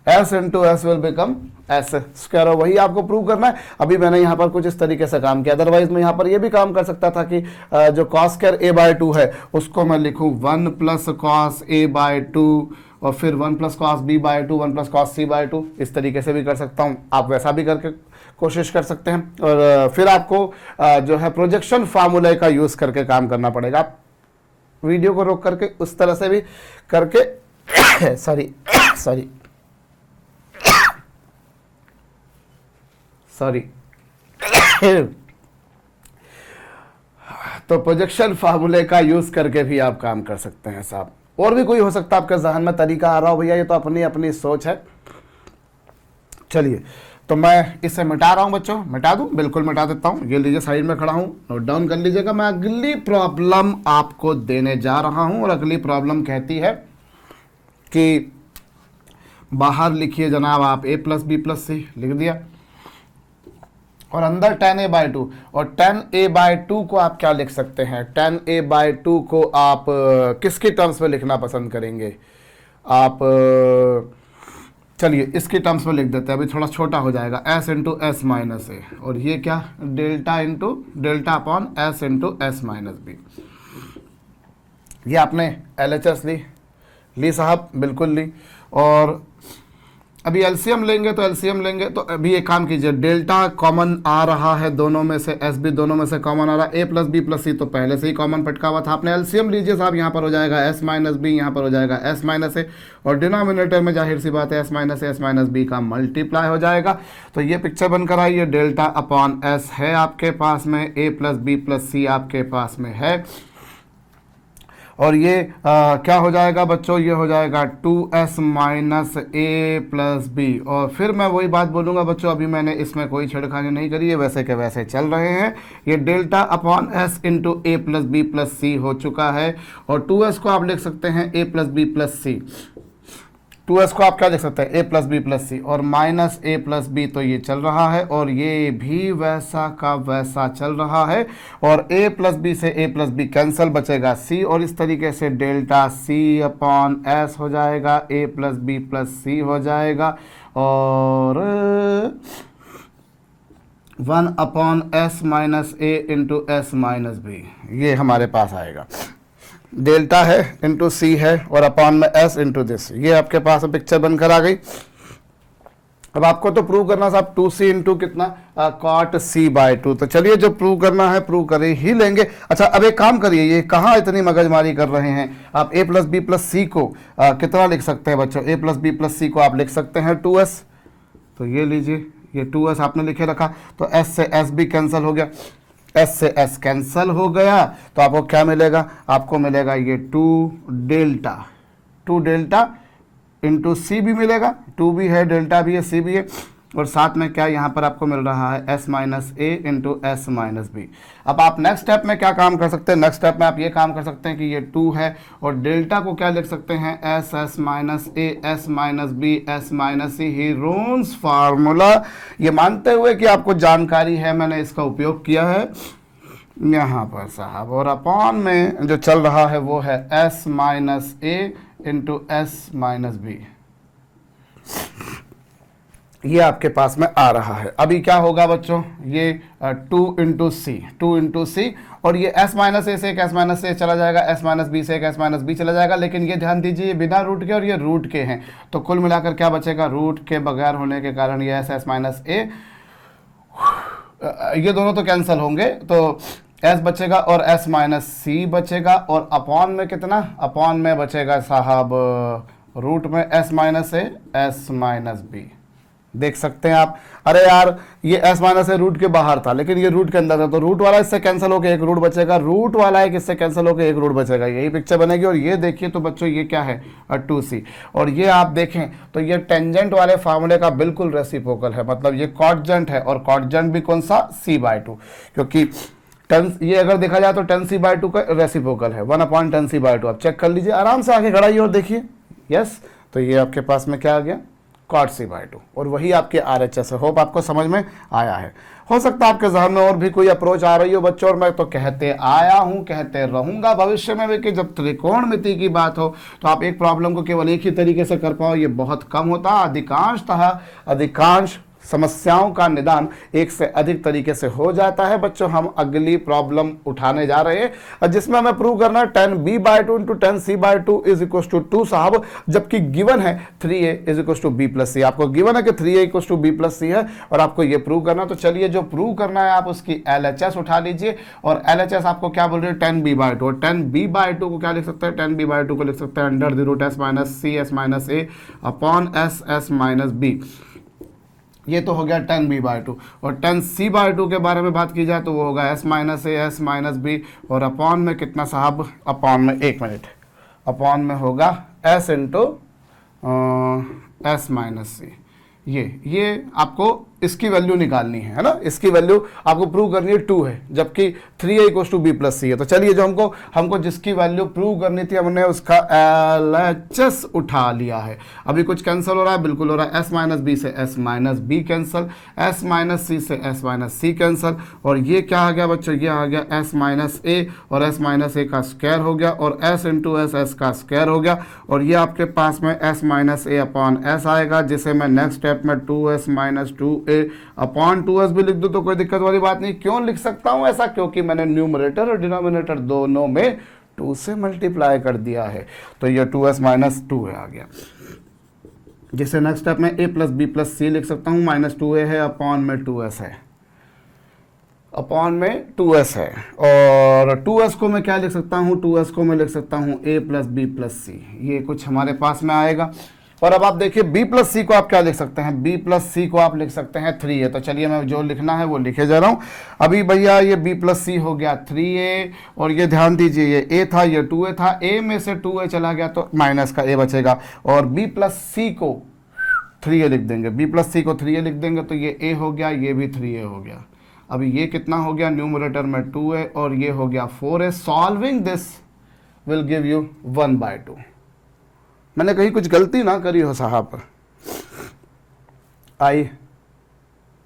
S into S will become S square, और वही आपको प्रूव करना है। अभी मैंने यहाँ पर कुछ इस तरीके से काम किया, अदरवाइज मैं यहाँ पर ये भी काम कर सकता था कि जो कॉस स्क्वायर ए बाय 2 है उसको मैं लिखूँ 1 प्लस कॉस ए बाय 2 और फिर 1 plus cos B by 2, 1 plus cos C by 2, इस तरीके से भी कर सकता हूँ। आप वैसा भी करके कोशिश कर सकते हैं। और फिर आपको जो है प्रोजेक्शन फार्मूले का यूज़ करके काम करना पड़ेगा। आप वीडियो को रोक करके उस तरह से भी करके सॉरी तो प्रोजेक्शन फार्मूले का यूज करके भी आप काम कर सकते हैं साहब। और भी कोई हो सकता है आपके जहन में तरीका आ रहा हो, भैया ये तो अपनी अपनी सोच है। चलिए, तो मैं इसे मिटा रहा हूं बच्चों, मिटा दूं, बिल्कुल मिटा देता हूं। ये लीजिए साइड में खड़ा हूं, नोट डाउन कर लीजिएगा। मैं अगली प्रॉब्लम आपको देने जा रहा हूं और अगली प्रॉब्लम कहती है कि बाहर लिखिए जनाब आप a प्लस बी प्लस सी, लिख दिया, और अंदर 10a बाय 2, और 10a बाय 2 को आप क्या लिख सकते हैं? 10a बाय 2 को आप किसके टर्म्स में लिखना पसंद करेंगे? आप चलिए इसके टर्म्स में लिख देते हैं, अभी थोड़ा छोटा हो जाएगा, s into S minus A, और ये क्या, delta into delta upon s into S minus B. ये आपने LHS ली साहब, बिल्कुल ली। और अभी एलसीएम लेंगे तो अभी एक काम कीजिए, डेल्टा कॉमन आ रहा है दोनों में से, एस भी दोनों में से कॉमन आ रहा है, ए प्लस बी प्लस सी तो पहले से ही कॉमन पटका हुआ था। आपने एलसीएम लीजिए साहब, यहाँ पर हो जाएगा एस माइनस बी, यहाँ पर हो जाएगा एस माइनस ए, और डिनोमिनेटर में जाहिर सी बात है एस माइनस बी का मल्टीप्लाई हो जाएगा। तो ये पिक्चर बनकर आई, ये डेल्टा अपॉन एस है आपके पास में, ए प्लस बी प्लस सी आपके पास में है, और ये क्या हो जाएगा बच्चों? ये हो जाएगा 2s minus A plus B. और फिर मैं वही बात बोलूँगा बच्चों, अभी मैंने इसमें कोई छेड़खानी नहीं करी है, वैसे के वैसे चल रहे हैं। ये delta upon S into A plus B plus C हो चुका है, और 2s को आप लिख सकते हैं ए प्लस बी प्लस सी। 2s को आप क्या लिख सकते हैं? ए प्लस बी प्लस सी, और माइनस ए प्लस बी तो ये चल रहा है, और ये भी वैसा का वैसा चल रहा है, और ए प्लस बी से ए प्लस बी कैंसिल, बचेगा सी, और इस तरीके से डेल्टा सी अपॉन एस हो जाएगा, ए प्लस बी प्लस सी हो जाएगा, और 1 upon S minus A into S minus B, ये हमारे पास आएगा। डेल्टा है इंटू सी है, और अपॉन में एस इंटू दिस, ये आपके पास पिक्चर बनकर आ गई। अब आपको तो प्रूव करना साहब 2c इंटू कितना, कॉट सी बाय 2। तो चलिए जो प्रूव करना है प्रूव कर ही लेंगे। अच्छा अब एक काम करिए, ये कहाँ इतनी मगजमारी कर रहे हैं आप? a plus B plus C को कितना लिख सकते हैं बच्चों? a plus B plus C को आप लिख सकते हैं 2s। तो ये लीजिए, ये 2s आपने लिखे रखा, तो s से s भी कैंसिल हो गया, s से s कैंसिल हो गया, तो आपको क्या मिलेगा? आपको मिलेगा ये 2 डेल्टा इंटू सी भी मिलेगा, 2 भी है, डेल्टा भी है, सी भी है, और साथ में क्या यहाँ पर आपको मिल रहा है s minus A into S minus B. अब आप नेक्स्ट स्टेप में क्या काम कर सकते हैं? नेक्स्ट स्टेप में आप ये काम कर सकते हैं कि ये 2 है, और डेल्टा को क्या लिख सकते हैं? S minus A S minus B S minus C, Heron's formula. ये मानते हुए कि आपको जानकारी है, मैंने इसका उपयोग किया है यहाँ पर साहब, और अपॉन में जो चल रहा है वो है S minus A into S minus B, ये आपके पास में आ रहा है। अभी क्या होगा बच्चों? ये 2 इंटू सी, और ये s माइनस ए से एक s माइनस ए चला जाएगा, s माइनस बी से एक s माइनस बी चला जाएगा, लेकिन ये ध्यान दीजिए ये बिना रूट के और ये रूट के हैं, तो कुल मिलाकर क्या बचेगा? रूट के बगैर होने के कारण ये s माइनस ए, ये दोनों तो कैंसिल होंगे, तो s बचेगा और s माइनस सी बचेगा, और अपॉन में कितना? अपॉन में बचेगा साहब रूट में s माइनस ए s माइनस बी। देख सकते हैं आप, अरे यार ये s माइनस ए रूट के बाहर था, लेकिन ये रूट के अंदर था, तो रूट वाला इससे कैंसिल होकर एक रूट बचेगा, रूट वाला एक इससे कैंसिल होकर एक रूट बचेगा, यही पिक्चर बनेगी। और ये देखिए तो बच्चों ये क्या है? 2c, और ये आप देखें तो ये टेंजेंट वाले फार्मूले का बिल्कुल रेसिप्रोकल है, मतलब ये कॉटजेंट है, और कॉटजेंट भी कौन सा? c/2, क्योंकि ये अगर देखा जाए तो 10c/2 का रेसिप्रोकल है, 1/10c/2। आप चेक कर लीजिए, आराम से आगे खड़ाइए और देखिए, यस, तो ये आपके पास में क्या आ गया? कॉट सी बाई टू, और वही आपके RHS है। होप आपको समझ में आया है। हो सकता है आपके जहन में और भी कोई अप्रोच आ रही हो बच्चों, और मैं तो कहते आया हूं, कहते रहूंगा भविष्य में भी कि जब त्रिकोणमिति की बात हो तो आप एक प्रॉब्लम को केवल एक ही तरीके से कर पाओ, ये बहुत कम होता है। अधिकांश समस्याओं का निदान एक से अधिक तरीके से हो जाता है। बच्चों हम अगली प्रॉब्लम उठाने जा रहे हैं जिसमें हमें प्रूव करना है 10b/2 into 10c/2 is equal to 2 साहब, जबकि गिवन है 3a is equal to b+c। आपको गिवन है कि 3a इक्वल टू b+c है और आपको ये प्रूव करना। तो चलिए जो प्रूव करना है आप उसकी LHS उठा लीजिए, और LHS आपको क्या बोल रहे हैं 10b/2, और 10b/2 को क्या लिख सकते हैं, 10b/2 को लिख सकते हैं under the root s minus C s minus a upon s minus b। ये तो हो गया 10b/2, और 10c/2 के बारे में बात की जाए तो वो होगा s minus a s minus b, और अपॉन में कितना साहब, अपॉन में एक मिनट, अपॉन में होगा s into s minus c। ये आपको इसकी वैल्यू निकालनी है ना, इसकी वैल्यू आपको प्रूव करनी है 2 है, जबकि 3a इक्वल टू b+c है। तो चलिए जो हमको जिसकी वैल्यू प्रूव करनी थी हमने उसका LHS उठा लिया है। अभी कुछ कैंसिल हो रहा है, बिल्कुल हो रहा है, s माइनस b से s minus b cancel, s minus c से s माइनस c कैंसिल, और ये क्या आ गया बच्चों, ये आ गया s माइनस a, और s माइनस a का स्क्वायर हो गया, और s इंटू s का स्क्वायर हो गया, और ये आपके पास में s minus a upon s आएगा, जिसे मैं नेक्स्ट स्टेप में 2s minus 2a upon 2s भी लिख दो तो कोई दिक्कत वाली बात नहीं। क्यों लिख सकता हूं ऐसा, क्योंकि मैंने न्यूमरेटर और डिनोमिनेटर दोनों में 2 से मल्टीप्लाई कर दिया है, तो ये 2s माइनस 2 आ गया, जिसे नेक्स्ट स्टेप में a प्लस बी प्लस सी लिख सकता हूं, माइनस 2a है अपॉन में 2s है, अपॉन में 2s है, और 2s को मैं क्या लिख सकता हूं, 2s को मैं लिख सकता हूं a प्लस बी प्लस सी, ये कुछ हमारे पास में आएगा। और अब आप देखिए b+c को आप क्या लिख सकते हैं, b+c को आप लिख सकते हैं 3a। तो चलिए मैं जो लिखना है वो लिखे जा रहा हूं। अभी भैया ये b+c हो गया 3a, और ये ध्यान दीजिए ये a था, ये 2a था, a में से 2a चला गया तो माइनस का a बचेगा, और b+c को 3a लिख देंगे, b+c को 3a लिख देंगे तो ये a हो गया, ये भी 3a हो गया। अभी ये कितना हो गया, न्यूमरेटर में 2a और ये हो गया 4a। Solving this will give you 1/2। मैंने कहीं कुछ गलती ना करी हो साहब,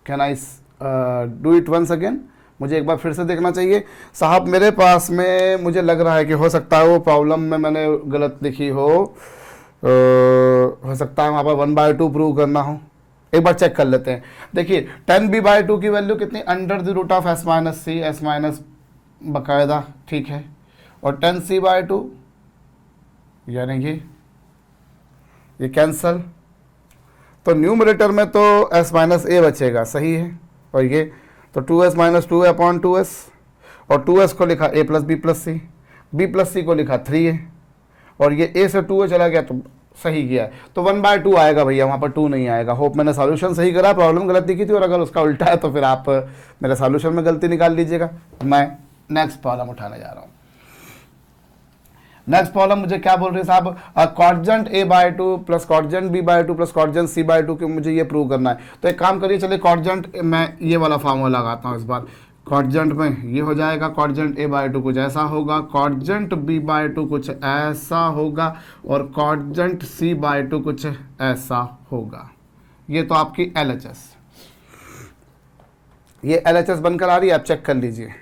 can I do it once again, मुझे एक बार फिर से देखना चाहिए साहब। मेरे पास में मुझे लग रहा है कि हो सकता है वो प्रॉब्लम में मैंने गलत लिखी हो सकता है वहाँ पर 1/2 प्रूव करना हो। एक बार चेक कर लेते हैं। देखिए 10b/2 की वैल्यू कितनी, under the root of s minus C, s minus बाकायदा, ठीक है, और 10c/2 यानी ये कैंसल, तो न्यूमरेटर में तो s माइनस a बचेगा, सही है, और ये तो 2s minus 2a upon 2s, और 2s को लिखा a plus B plus C, b+c को लिखा 3a, और ये a से 2a चला गया तो सही किया, तो 1/2 आएगा भैया, वहाँ पर 2 नहीं आएगा। होप मैंने सॉल्यूशन सही करा, प्रॉब्लम गलत दिखी थी, और अगर उसका उल्टा है तो फिर आप मेरे सॉल्यूशन में गलती निकाल लीजिएगा। मैं नेक्स्ट प्रॉब्लम उठाने जा रहा हूँ। नेक्स्ट प्रॉब्लम मुझे क्या बोल रहे हैं साहब, कॉटजेंट a/2 plus कॉटजेंट b/2 plus कॉटजेंट c/2 के मुझे ये प्रूव करना है। तो एक काम करिए, चलिए कॉटजेंट मैं ये वाला फार्मूला लगाता हूँ इस बार। कॉटजेंट में ये हो जाएगा, कॉटजेंट a/2 कुछ ऐसा होगा, कॉटजेंट b/2 कुछ ऐसा होगा, और कॉटजेंट c/2 कुछ ऐसा होगा। ये तो आपकी LHS, ये LHS बनकर आ रही है, आप चेक कर लीजिए,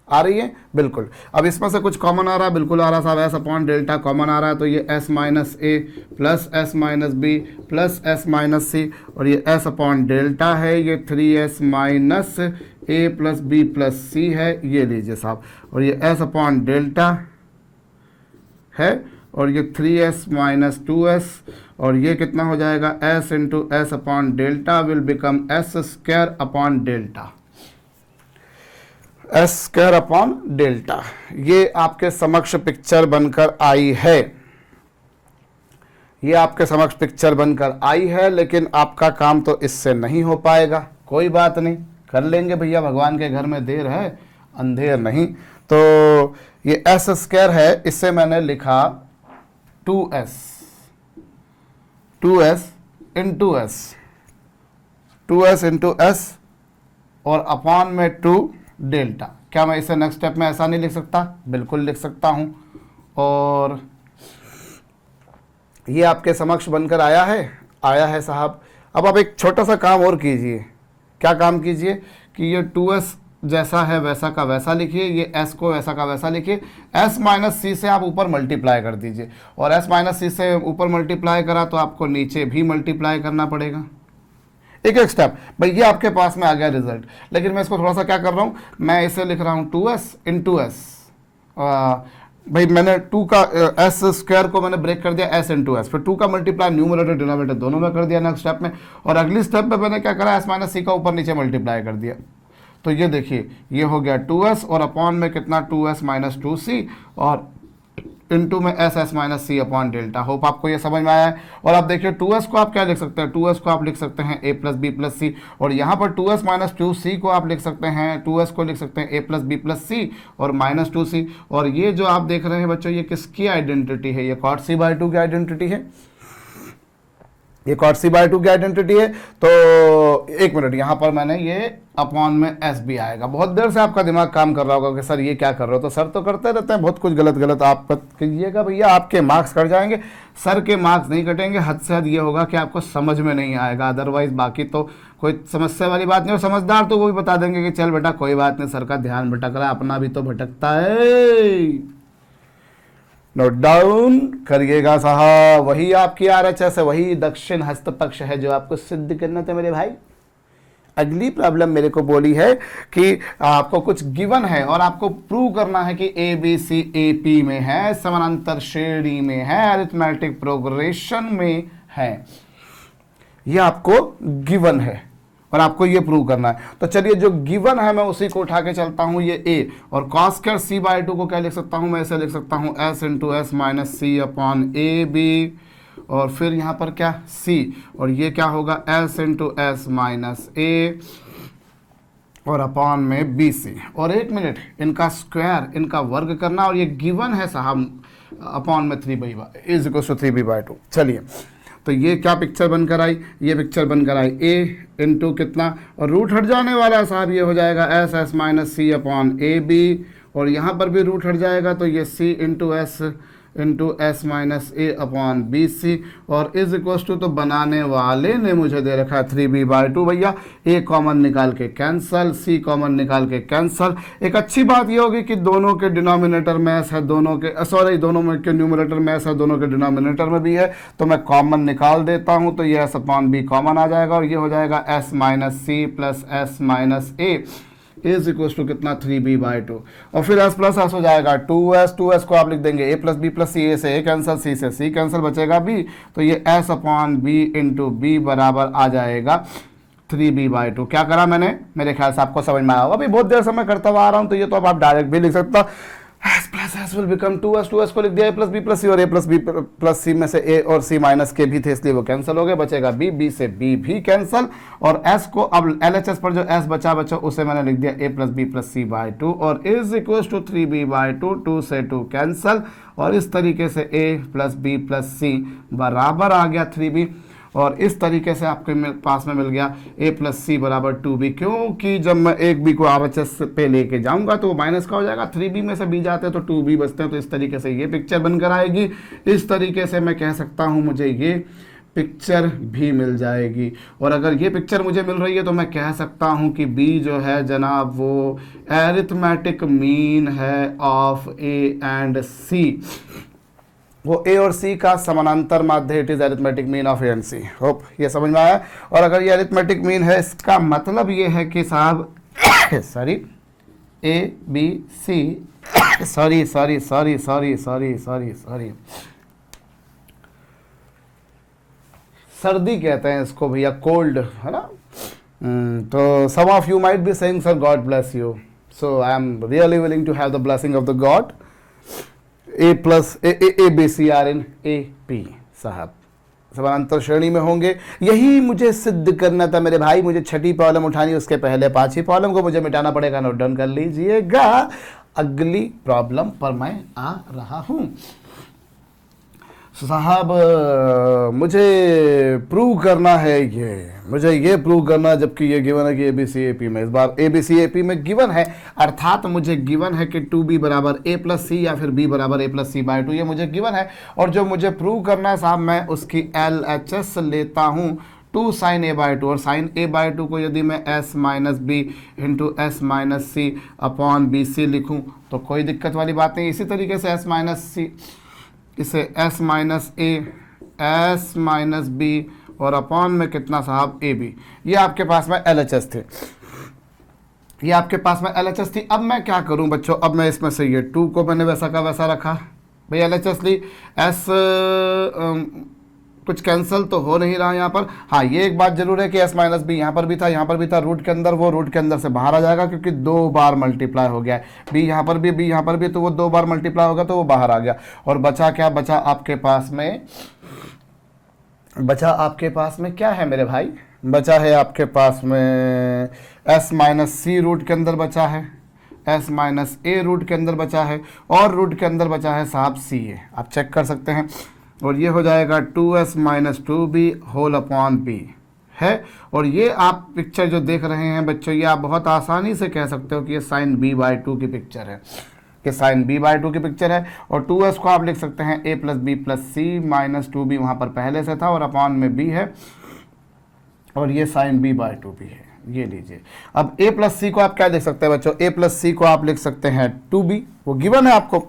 आ रही है बिल्कुल। अब इसमें से कुछ कॉमन आ रहा है, बिल्कुल आ रहा साहब, s अपॉन डेल्टा कॉमन आ रहा है, तो ये s minus a plus s minus b plus s minus c, और ये s अपॉन डेल्टा है, ये 3s minus a plus b plus c है, ये लीजिए साहब, और ये s अपॉन डेल्टा है, और ये 3s माइनस 2s, और ये कितना हो जाएगा, s into s upon delta will become s square upon delta, s square upon delta. ये आपके समक्ष पिक्चर बनकर आई है, ये आपके समक्ष पिक्चर बनकर आई है, लेकिन आपका काम तो इससे नहीं हो पाएगा। कोई बात नहीं, कर लेंगे भैया, भगवान के घर में देर है अंधेर नहीं। तो ये s स्क्वायर है, इससे मैंने लिखा 2s into s, 2s into s, और अपॉन में 2 डेल्टा। क्या मैं इसे नेक्स्ट स्टेप में ऐसा नहीं लिख सकता, बिल्कुल लिख सकता हूं। और ये आपके समक्ष बनकर आया है, आया है साहब। अब आप एक छोटा सा काम और कीजिए। क्या काम कीजिए कि ये 2s जैसा है वैसा का वैसा लिखिए, ये s को वैसा का वैसा लिखिए, s माइनस सी से आप ऊपर मल्टीप्लाई कर दीजिए, और s माइनस सी से ऊपर मल्टीप्लाई करा तो आपको नीचे भी मल्टीप्लाई करना पड़ेगा। एक एक स्टेप भाई, ये आपके पास में आ गया रिजल्ट। लेकिन मैं इसको थोड़ा सा क्या कर रहा हूँ, मैं इसे लिख रहा हूँ 2s इंटू एस। भाई मैंने 2 का एस स्क्वायर को मैंने ब्रेक कर दिया s इंटू एस, फिर 2 का मल्टीप्लाई न्यूमरेटर डिनोमिनेटर दोनों में कर दिया नेक्स्ट स्टेप में, और अगली स्टेप में मैंने क्या करा, s माइनस सी का ऊपर नीचे मल्टीप्लाई कर दिया। तो ये देखिए ये हो गया 2s और अपॉन में कितना 2s माइनस 2c और इनटू में S minus C upon delta. Hope आपको ये समझ में आया है। और आप देखिए 2s को आप क्या लिख सकते हैं, 2s को आप लिख सकते हैं a plus B plus C, और यहाँ पर 2s माइनस 2c को आप लिख सकते हैं, 2s को लिख सकते हैं a plus B plus C और माइनस 2c। और ये जो आप देख रहे हैं बच्चों, ये किसकी आइडेंटिटी है, ये कॉट सी बाई 2 की आइडेंटिटी है, ये कॉट सी बाई 2 की आइडेंटिटी है। तो एक मिनट, यहाँ पर मैंने ये अपॉन में एस भी आएगा। बहुत देर से आपका दिमाग काम कर रहा होगा कि सर ये क्या कर रहे हो, तो सर तो करते रहते हैं बहुत कुछ गलत गलत। आप कीजिएगा भैया, आपके मार्क्स कट जाएंगे। सर के मार्क्स नहीं कटेंगे, हद से हद ये होगा कि आपको समझ में नहीं आएगा, अदरवाइज बाकी तो कोई समस्या वाली बात नहीं। और समझदार तो वो भी बता देंगे कि चल बेटा कोई बात नहीं, सर का ध्यान भटक रहा है, अपना भी तो भटकता है। नोट डाउन करिएगा साहब, वही आपकी आरएचएस है, वही दक्षिण हस्त पक्ष है जो आपको सिद्ध करना था मेरे भाई। अगली प्रॉब्लम मेरे को बोली है कि आपको कुछ गिवन है और आपको प्रूव करना है कि ए बी सी ए पी में है, समानांतर श्रेणी में है, अरिथमेटिक प्रोग्रेशन में है। यह आपको गिवन है और आपको ये प्रूव करना है। तो चलिए जो गिवन है मैं उसी को उठा के चलता हूं, ये a, और कॉस स्क्वायर सी बाई 2 को क्या लिख सकता हूं, मैं ऐसे लिख सकता हूं s into S minus C upon A B, और फिर यहाँ पर क्या c, और ये क्या होगा s into S minus A और अपॉन में बी सी। और एक मिनट, इनका स्क्वायर, इनका वर्ग करना, और ये गिवन है साहब अपॉन में 3/2 इज इक्वल टू 3b/2। चलिए तो ये क्या पिक्चर बनकर आई, ये पिक्चर बनकर आई a इंटू कितना, और रूट हट जाने वाला है साहब, ये हो जाएगा S minus C upon A B, और यहाँ पर भी रूट हट जाएगा तो ये c into S minus A upon B C, और इज इक्वल टू, तो बनाने वाले ने मुझे दे रखा है 3b/2। भैया a कॉमन निकाल के कैंसल, c कॉमन निकाल के कैंसल। एक अच्छी बात ये होगी कि दोनों के डिनोमिनेटर में s है, दोनों में के न्यूमरेटर में s है, दोनों के डिनोमिनेटर में भी है, तो मैं कॉमन निकाल देता हूं, तो ये s अपॉन बी कॉमन आ जाएगा, और ये हो जाएगा s minus C plus S minus A is equal to कितना 3b/2, और फिर s प्लस एस हो जाएगा 2s को आप लिख देंगे a plus B plus C, A से a कैंसल, c से c कैंसल, बचेगा b, तो ये s upon B into B बराबर आ जाएगा 3b/2। क्या करा मैंने, मेरे ख्याल से आपको समझ में आया होगा। अभी बहुत देर से मैं करता हुआ आ रहा हूँ, तो ये तो अब आप डायरेक्ट भी लिख सकता, s plus S will become 2s को लिख दिया a plus B plus C, और a प्लस बी प्लस सी में से a और c माइनस के भी थे इसलिए वो कैंसिल हो गए, बचेगा b से b भी कैंसिल, और s को अब LHS पर जो s बचा उसे मैंने लिख दिया a plus B plus C by 2, और इज इक्वल टू 3b/2, 2 से 2 कैंसिल, और इस तरीके से a प्लस बी प्लस सी बराबर आ गया 3b, और इस तरीके से आपके पास में मिल गया a प्लस सी बराबर 2b, क्योंकि जब मैं एक b को RHS पे लेके जाऊंगा तो वो माइनस का हो जाएगा, 3b में से b जाते हैं तो 2b बचते हैं, तो इस तरीके से ये पिक्चर बनकर आएगी। इस तरीके से मैं कह सकता हूँ मुझे ये पिक्चर भी मिल जाएगी, और अगर ये पिक्चर मुझे मिल रही है तो मैं कह सकता हूँ कि b जो है जनाब वो एरिथमेटिक मीन है ऑफ a एंड c, वो a और c का समानांतर माध्य, it is arithmetic mean of a and c। Hope ये समझ में आया। और अगर ये अरिथमेटिक मीन है, इसका मतलब ये है कि साहब sorry a b c sorry सर्दी कहते हैं इसको भैया, कोल्ड है ना। तो some of you might be saying sir God bless you, so I am really willing to have the blessing of the God. a plus A B C are in A P साहब समानांतर श्रेणी में होंगे, यही मुझे सिद्ध करना था मेरे भाई। मुझे छठी प्रॉब्लम उठानी, उसके पहले पांचवी प्रॉब्लम को मुझे मिटाना पड़ेगा, नोट डाउन कर लीजिएगा। अगली प्रॉब्लम पर मैं आ रहा हूं। साहब मुझे प्रूव करना है, मुझे ये प्रूव करना है, जबकि ये गिवन है कि ABC AP में, इस बार ABC AP में गिवन है, अर्थात मुझे गिवन है कि 2B बराबर A प्लस सी या फिर B बराबर A प्लस सी बाई 2, ये मुझे गिवन है। और जो मुझे प्रूव करना है साहब, मैं उसकी LHS लेता हूँ 2 साइन A बाई 2, और साइन A बाई 2 को यदि मैं S minus B into S minus C upon B C लिखूँ तो कोई दिक्कत वाली बात नहीं। इसी तरीके से S माइनस सी, इसे S माइनस ए, S माइनस बी और अपॉन में कितना साहब AB। ये आपके पास में LHS थे, ये आपके पास में LHS थी। अब मैं क्या करूं बच्चों, अब मैं इसमें से ये 2 को मैंने वैसा का वैसा रखा, भाई LHS ली, S कुछ कैंसिल तो हो नहीं रहा यहाँ पर। हाँ, ये एक बात जरूर है कि S माइनस बी यहाँ पर भी था, यहाँ पर भी था, रूट के अंदर, वो रूट के अंदर से बाहर आ जाएगा क्योंकि 2 बार मल्टीप्लाई हो गया है। B यहाँ पर भी, B यहाँ पर भी, तो वो 2 बार मल्टीप्लाई होगा तो वो बाहर आ गया। और बचा क्या, बचा आपके पास में, बचा आपके पास में क्या है मेरे भाई, बचा है आपके पास में S माइनस सी रूट के अंदर बचा है, S माइनस ए रूट के अंदर बचा है, और रूट के अंदर बचा है साहब सी ए, आप चेक कर सकते हैं। और ये हो जाएगा 2S minus 2B whole upon B है। और ये आप पिक्चर जो देख रहे हैं बच्चों, ये आप बहुत आसानी से कह सकते हो कि ये साइन B बाई 2 की पिक्चर है, कि साइन B बाई 2 की पिक्चर है। और 2S को आप लिख सकते हैं A plus B plus C minus 2B वहाँ पर पहले से था और अपॉन में B है, और ये साइन B बाई 2 भी है, ये लीजिए। अब A प्लस सी को आप क्या लिख सकते हैं बच्चों, A प्लस सी को आप लिख सकते हैं 2B, वो गिवन है आपको।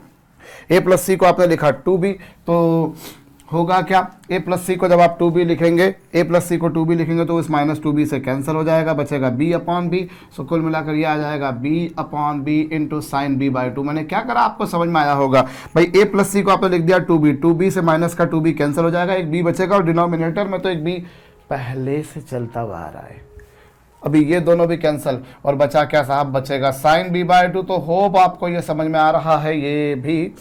A प्लस सी को आपने लिखा 2B, तो होगा क्या, A प्लस सी को जब आप 2B लिखेंगे, A प्लस सी को 2B लिखेंगे तो इस माइनस 2B से कैंसिल हो जाएगा, बचेगा B अपॉन बी। सो कुल मिलाकर ये आ जाएगा B upon B into sine B by 2। मैंने क्या करा आपको समझ में आया होगा भाई। A प्लस सी को आपने लिख दिया 2B, 2B से माइनस का 2B कैंसिल हो जाएगा, एक B बचेगा, और डिनोमिनेटर में तो एक B पहले से चलता हुआ आ रहा है। अभी ये दोनों भी कैंसिल, और बचा क्या साहब, बचेगा साइन B बाई 2। तो होप आपको ये समझ में आ रहा है, ये भी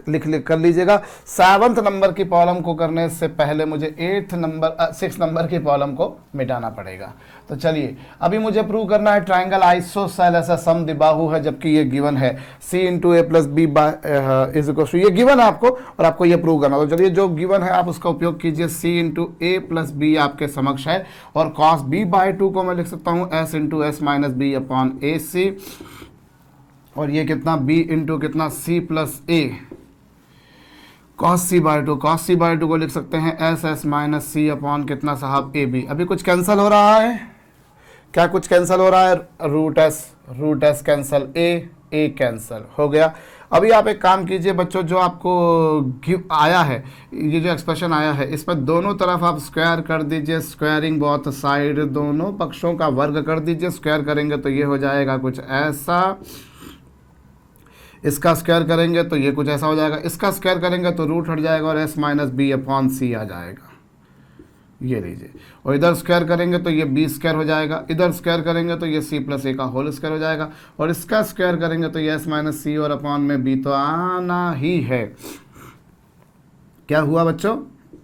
लिख कर लीजिएगा। 7th नंबर की प्रॉब्लम को करने से पहले मुझे 6 नंबर की प्रॉब्लम को मिटाना पड़ेगा। तो चलिए, अभी मुझे प्रूव करना है ट्राइंगल आइसोसेलेस समद्विबाहु है, जबकि ये गिवन है C into A plus B is equal to, ये गिवन है आपको और आपको ये प्रूव करना। तो चलिए, जो गिवन है आप उसका उपयोग कीजिए। C into A plus B आपके समक्ष है, और cos B बाई 2 को मैं लिख सकता हूँ S into S minus B upon A C, और ये कितना B इंटू कितना C plus A cos C by 2, cos C by 2 को लिख सकते हैं S माइनस सी अपॉन कितना साहब AB। अभी कुछ कैंसिल हो रहा है क्या, कुछ कैंसिल हो रहा है, root S cancel, A cancel हो गया। अभी आप एक काम कीजिए बच्चों, जो आपको आया है, ये जो एक्सप्रेशन आया है, इसमें दोनों तरफ आप स्क्वायर कर दीजिए, स्क्वायरिंग बोथ साइड, दोनों पक्षों का वर्ग कर दीजिए। स्क्वायर करेंगे तो ये हो जाएगा कुछ ऐसा, इसका स्क्वायर करेंगे तो ये कुछ ऐसा हो जाएगा, इसका स्क्वायर करेंगे तो रूट हट जाएगा और S माइनस बी अपॉन सी आ जाएगा, ये लीजिए। और इधर स्क्वायर करेंगे तो ये B स्क्वायर हो जाएगा, इधर स्क्वायर करेंगे तो ये C प्लस ए का होल स्क्वायर हो जाएगा, और इसका स्क्वायर करेंगे तो ये S माइनस सी और अपॉन में B तो आना ही है। क्या हुआ बच्चों,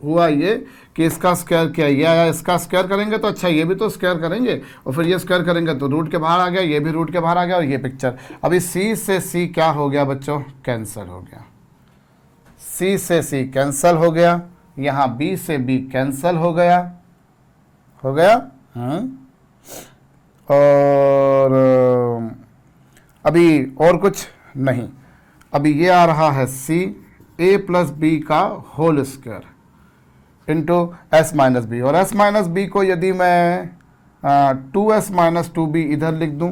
हुआ ये कि इसका स्क्वायर किया, ये आया, इसका स्क्वायर करेंगे तो अच्छा ये भी तो स्क्वायर करेंगे, और फिर ये स्क्वायर करेंगे तो रूट के बाहर आ गया, ये भी रूट के बाहर आ गया, और ये पिक्चर। अभी C से C क्या हो गया बच्चों, कैंसिल हो गया, C से C कैंसिल हो गया, यहाँ B से B कैंसिल हो गया, और अभी और कुछ नहीं, अभी ये आ रहा है C A प्लस बी का whole square into S minus B, और एस माइनस बी को यदि मैं 2S माइनस 2B इधर लिख दूं,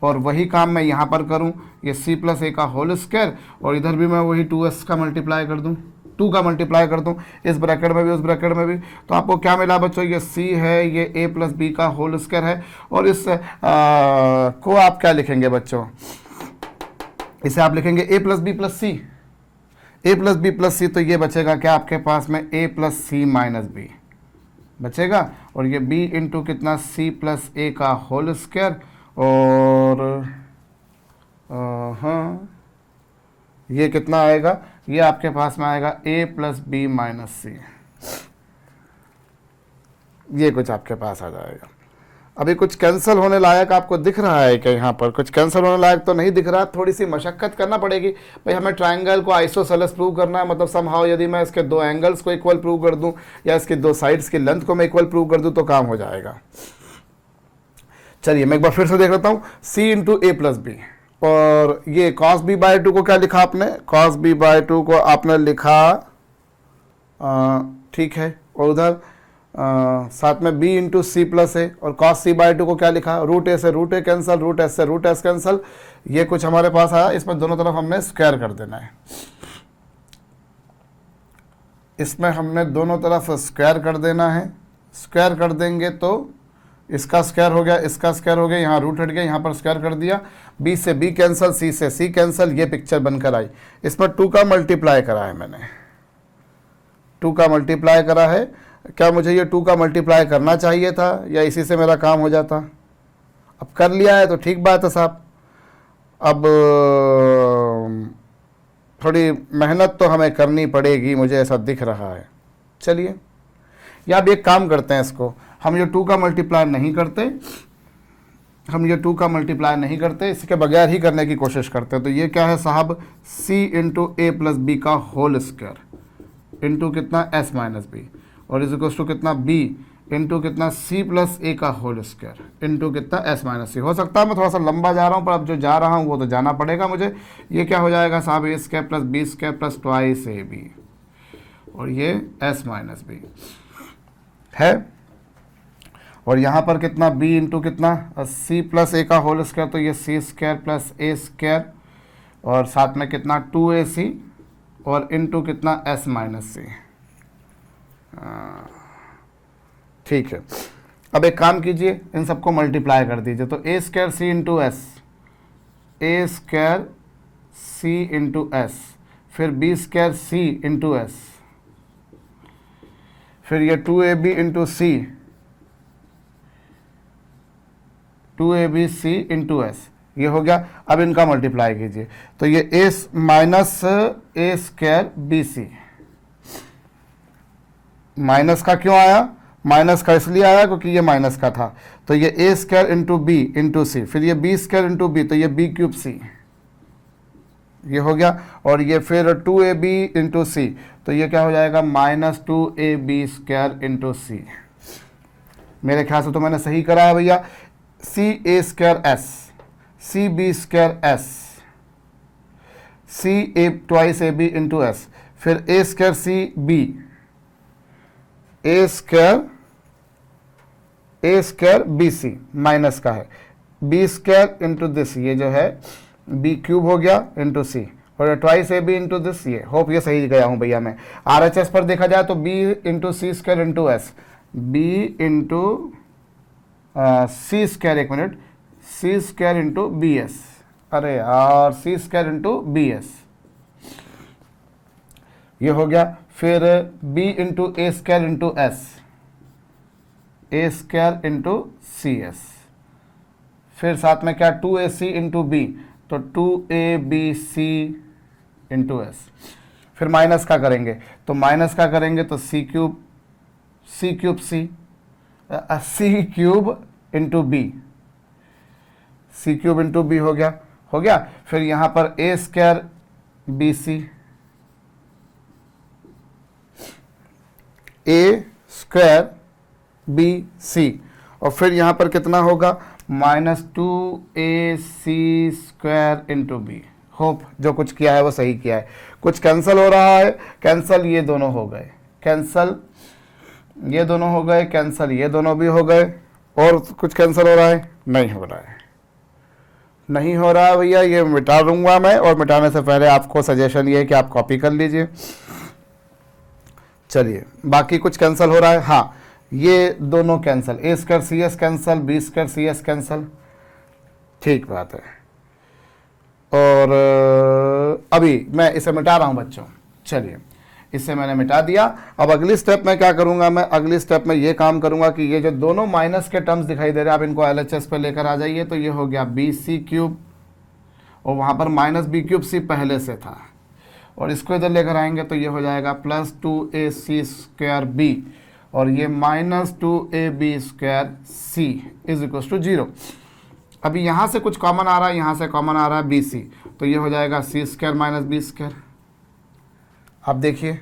और वही काम मैं यहाँ पर करूं, ये C प्लस ए का होल स्क्वायर, और इधर भी मैं वही 2S का मल्टीप्लाई कर दूं, 2 का मल्टीप्लाई कर दूं, इस ब्रैकेट में भी उस ब्रैकेट में भी। तो आपको क्या मिला बच्चों, ये C है, ये A प्लस बी का होल स्क्वायर है, और इस को आप क्या लिखेंगे बच्चों, इसे आप लिखेंगे A plus B plus C, A plus B plus C. तो ये बचेगा क्या आपके पास में, A plus C minus B बचेगा, और ये B इंटू कितना C प्लस ए का होल स्क्वायर, और हाँ ये कितना आएगा, ये आपके पास में आएगा A plus B minus C, ये कुछ आपके पास आ जाएगा। अभी कुछ कैंसिल होने लायक आपको दिख रहा है क्या? यहाँ पर कुछ कैंसिल होने लायक तो नहीं दिख रहा, थोड़ी सी मशक्कत करना पड़ेगी भाई। हमें ट्रायंगल को आइसोसेलेस प्रूव करना है, मतलब समहाउ यदि मैं इसके दो एंगल्स को इक्वल प्रूव कर दूं या इसके दो साइड्स की लेंथ को मैं इक्वल प्रूव कर दूं तो काम हो जाएगा। चलिए मैं एक बार फिर से देख लेता हूँ, c into A plus B, और ये cos b बाई 2 को क्या लिखा आपने? cos b बाई 2 को आपने लिखा, ठीक है, और उधर साथ में b इंटू सी प्लस ए, और cos c बाई 2 को क्या लिखा? रूट ए से रूट ए कैंसल, रूट एस से रूट एस कैंसल, ये कुछ हमारे पास आया, इसमें दोनों तरफ हमने स्क्वायर कर देना है। इसमें हमने दोनों तरफ स्क्वायर कर देना है। स्क्वायर कर देंगे तो इसका स्क्वायर हो गया, इसका स्क्वायर हो गया, यहाँ रूट हट गया, यहाँ पर स्क्वायर कर दिया, b से b कैंसल, c से c कैंसल, ये पिक्चर बनकर आई। इसमें 2 का मल्टीप्लाई करा है मैंने, 2 का मल्टीप्लाई करा है। क्या मुझे ये 2 का मल्टीप्लाई करना चाहिए था या इसी से मेरा काम हो जाता? अब कर लिया है तो ठीक बात है साहब। अब थोड़ी मेहनत तो हमें करनी पड़ेगी, मुझे ऐसा दिख रहा है। चलिए या अब एक काम करते हैं, इसको हम ये 2 का मल्टीप्लाई नहीं करते, हम ये 2 का मल्टीप्लाई नहीं करते, इसके बगैर ही करने की कोशिश करते हैं। तो ये क्या है साहब? c into A plus B का होल स्क्वायर इंटू कितना s माइनस बी, और इज इक्वल्स टू कितना b इंटू कितना c प्लस ए का होल स्क्वायर इंटू कितना s माइनस सी। हो सकता है मैं थोड़ा सा लंबा जा रहा हूँ, पर अब जो जा रहा हूँ वो तो जाना पड़ेगा मुझे। ये क्या हो जाएगा साहब? A square plus B square plus twice A B, और ये s माइनस बी है, और यहाँ पर कितना b इंटू कितना c प्लस ए का होल स्क्वायर, तो ये c square plus A square, और साथ में कितना 2ac, और इंटू कितना s माइनस सी। ठीक है, अब एक काम कीजिए, इन सबको मल्टीप्लाई कर दीजिए। तो ए square C into S, A square C into S, फिर बी स्क्वायर सी इंटू एस, फिर ये 2ab इंटू सी, 2ab सी इंटू एस, ये हो गया। अब इनका मल्टीप्लाई कीजिए, तो ये ए माइनस ए स्क्वायर बी सी, माइनस का क्यों आया? माइनस का इसलिए आया क्योंकि ये माइनस का था। तो ये ए स्क्वायर इंटू बी इंटू सी, फिर ये बी स्क्वायर इंटू बी, तो ये बी क्यूब सी, ये हो गया। और ये फिर 2ab इंटू सी, तो ये क्या हो जाएगा? Minus 2ab square into C. मेरे ख्याल से तो मैंने सही करा है भैया। C A square S, C B square S, C A twice A B into S, फिर A square C B, A square B C, minus का है, बी स्क्वायर इंटू दिस, ये जो है बी क्यूब हो गया इंटू सी, और twice A B into this, ये होप ये सही गया हूँ भैया मैं। RHS पर देखा जाए तो B into C square into S, B into C square, एक minute, C square into B S, अरे यार C square into B S, ये हो गया। फिर b into A square into S, A square into C S, फिर साथ में क्या 2ac इंटू बी, तो 2abc इंटू एस, फिर माइनस का करेंगे, तो माइनस का करेंगे तो c cube C cube into B, C cube into B हो गया। फिर यहाँ पर A square B C, A square B C, और फिर यहाँ पर कितना होगा? Minus 2ac square into B. Hope जो कुछ किया है वो सही किया है। कुछ कैंसिल हो रहा है, कैंसिल ये दोनों हो गए, कैंसिल ये दोनों हो गए, कैंसिल ये दोनों भी हो गए, और कुछ कैंसिल हो रहा है? नहीं हो रहा है, नहीं हो रहा है भैया, ये मिटा दूंगा मैं। और मिटाने से पहले आपको सजेशन ये है कि आप कॉपी कर लीजिए। चलिए बाकी कुछ कैंसिल हो रहा है, हाँ ये दोनों cancel, A square C S cancel, B square C S cancel, ठीक बात है। और अभी मैं इसे मिटा रहा हूँ बच्चों। चलिए इसे मैंने मिटा दिया। अब अगली स्टेप में क्या करूँगा? मैं अगली स्टेप में ये काम करूँगा कि ये जो दोनों माइनस के टर्म्स दिखाई दे रहे हैं, आप इनको LHS पे लेकर आ जाइए। तो ये हो गया बी सी क्यूब, और वहाँ पर माइनस बी क्यूब सी पहले से था, और इसको इधर लेकर आएंगे तो ये हो जाएगा प्लस 2ac स्क्वायर बी, और ये -2ab² c is equal to 0। अभी यहाँ से कुछ कॉमन आ रहा है, यहाँ से कॉमन आ रहा है bc, तो ये हो जाएगा c² माइनस b²। अब देखिए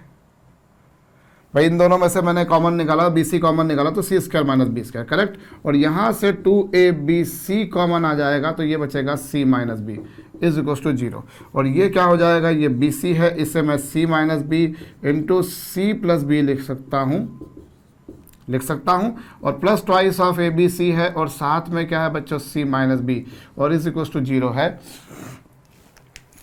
भाई इन दोनों में से मैंने कॉमन निकाला, bc कॉमन निकाला, तो c² माइनस b² करेक्ट। और यहाँ से 2abc कॉमन आ जाएगा, तो ये बचेगा c minus b is equal to 0। और ये क्या हो जाएगा, ये bc है, इसे मैं c minus b into c plus b लिख सकता हूँ और प्लस ट्वाइस ऑफ abc है, और साथ में क्या है बच्चों c माइनस b, और इज इक्वल टू 0 है,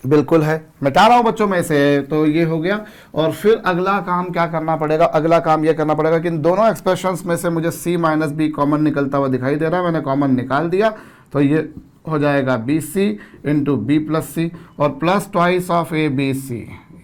बिल्कुल है। मिटा रहा हूँ बच्चों में से, तो ये हो गया। और फिर अगला काम क्या करना पड़ेगा, अगला काम ये करना पड़ेगा कि इन दोनों एक्सप्रेशंस में से मुझे c माइनस b कॉमन निकलता हुआ दिखाई दे रहा है, मैंने कॉमन निकाल दिया, तो ये हो जाएगा bc into b plus c और प्लस ट्वाइस ऑफ abc,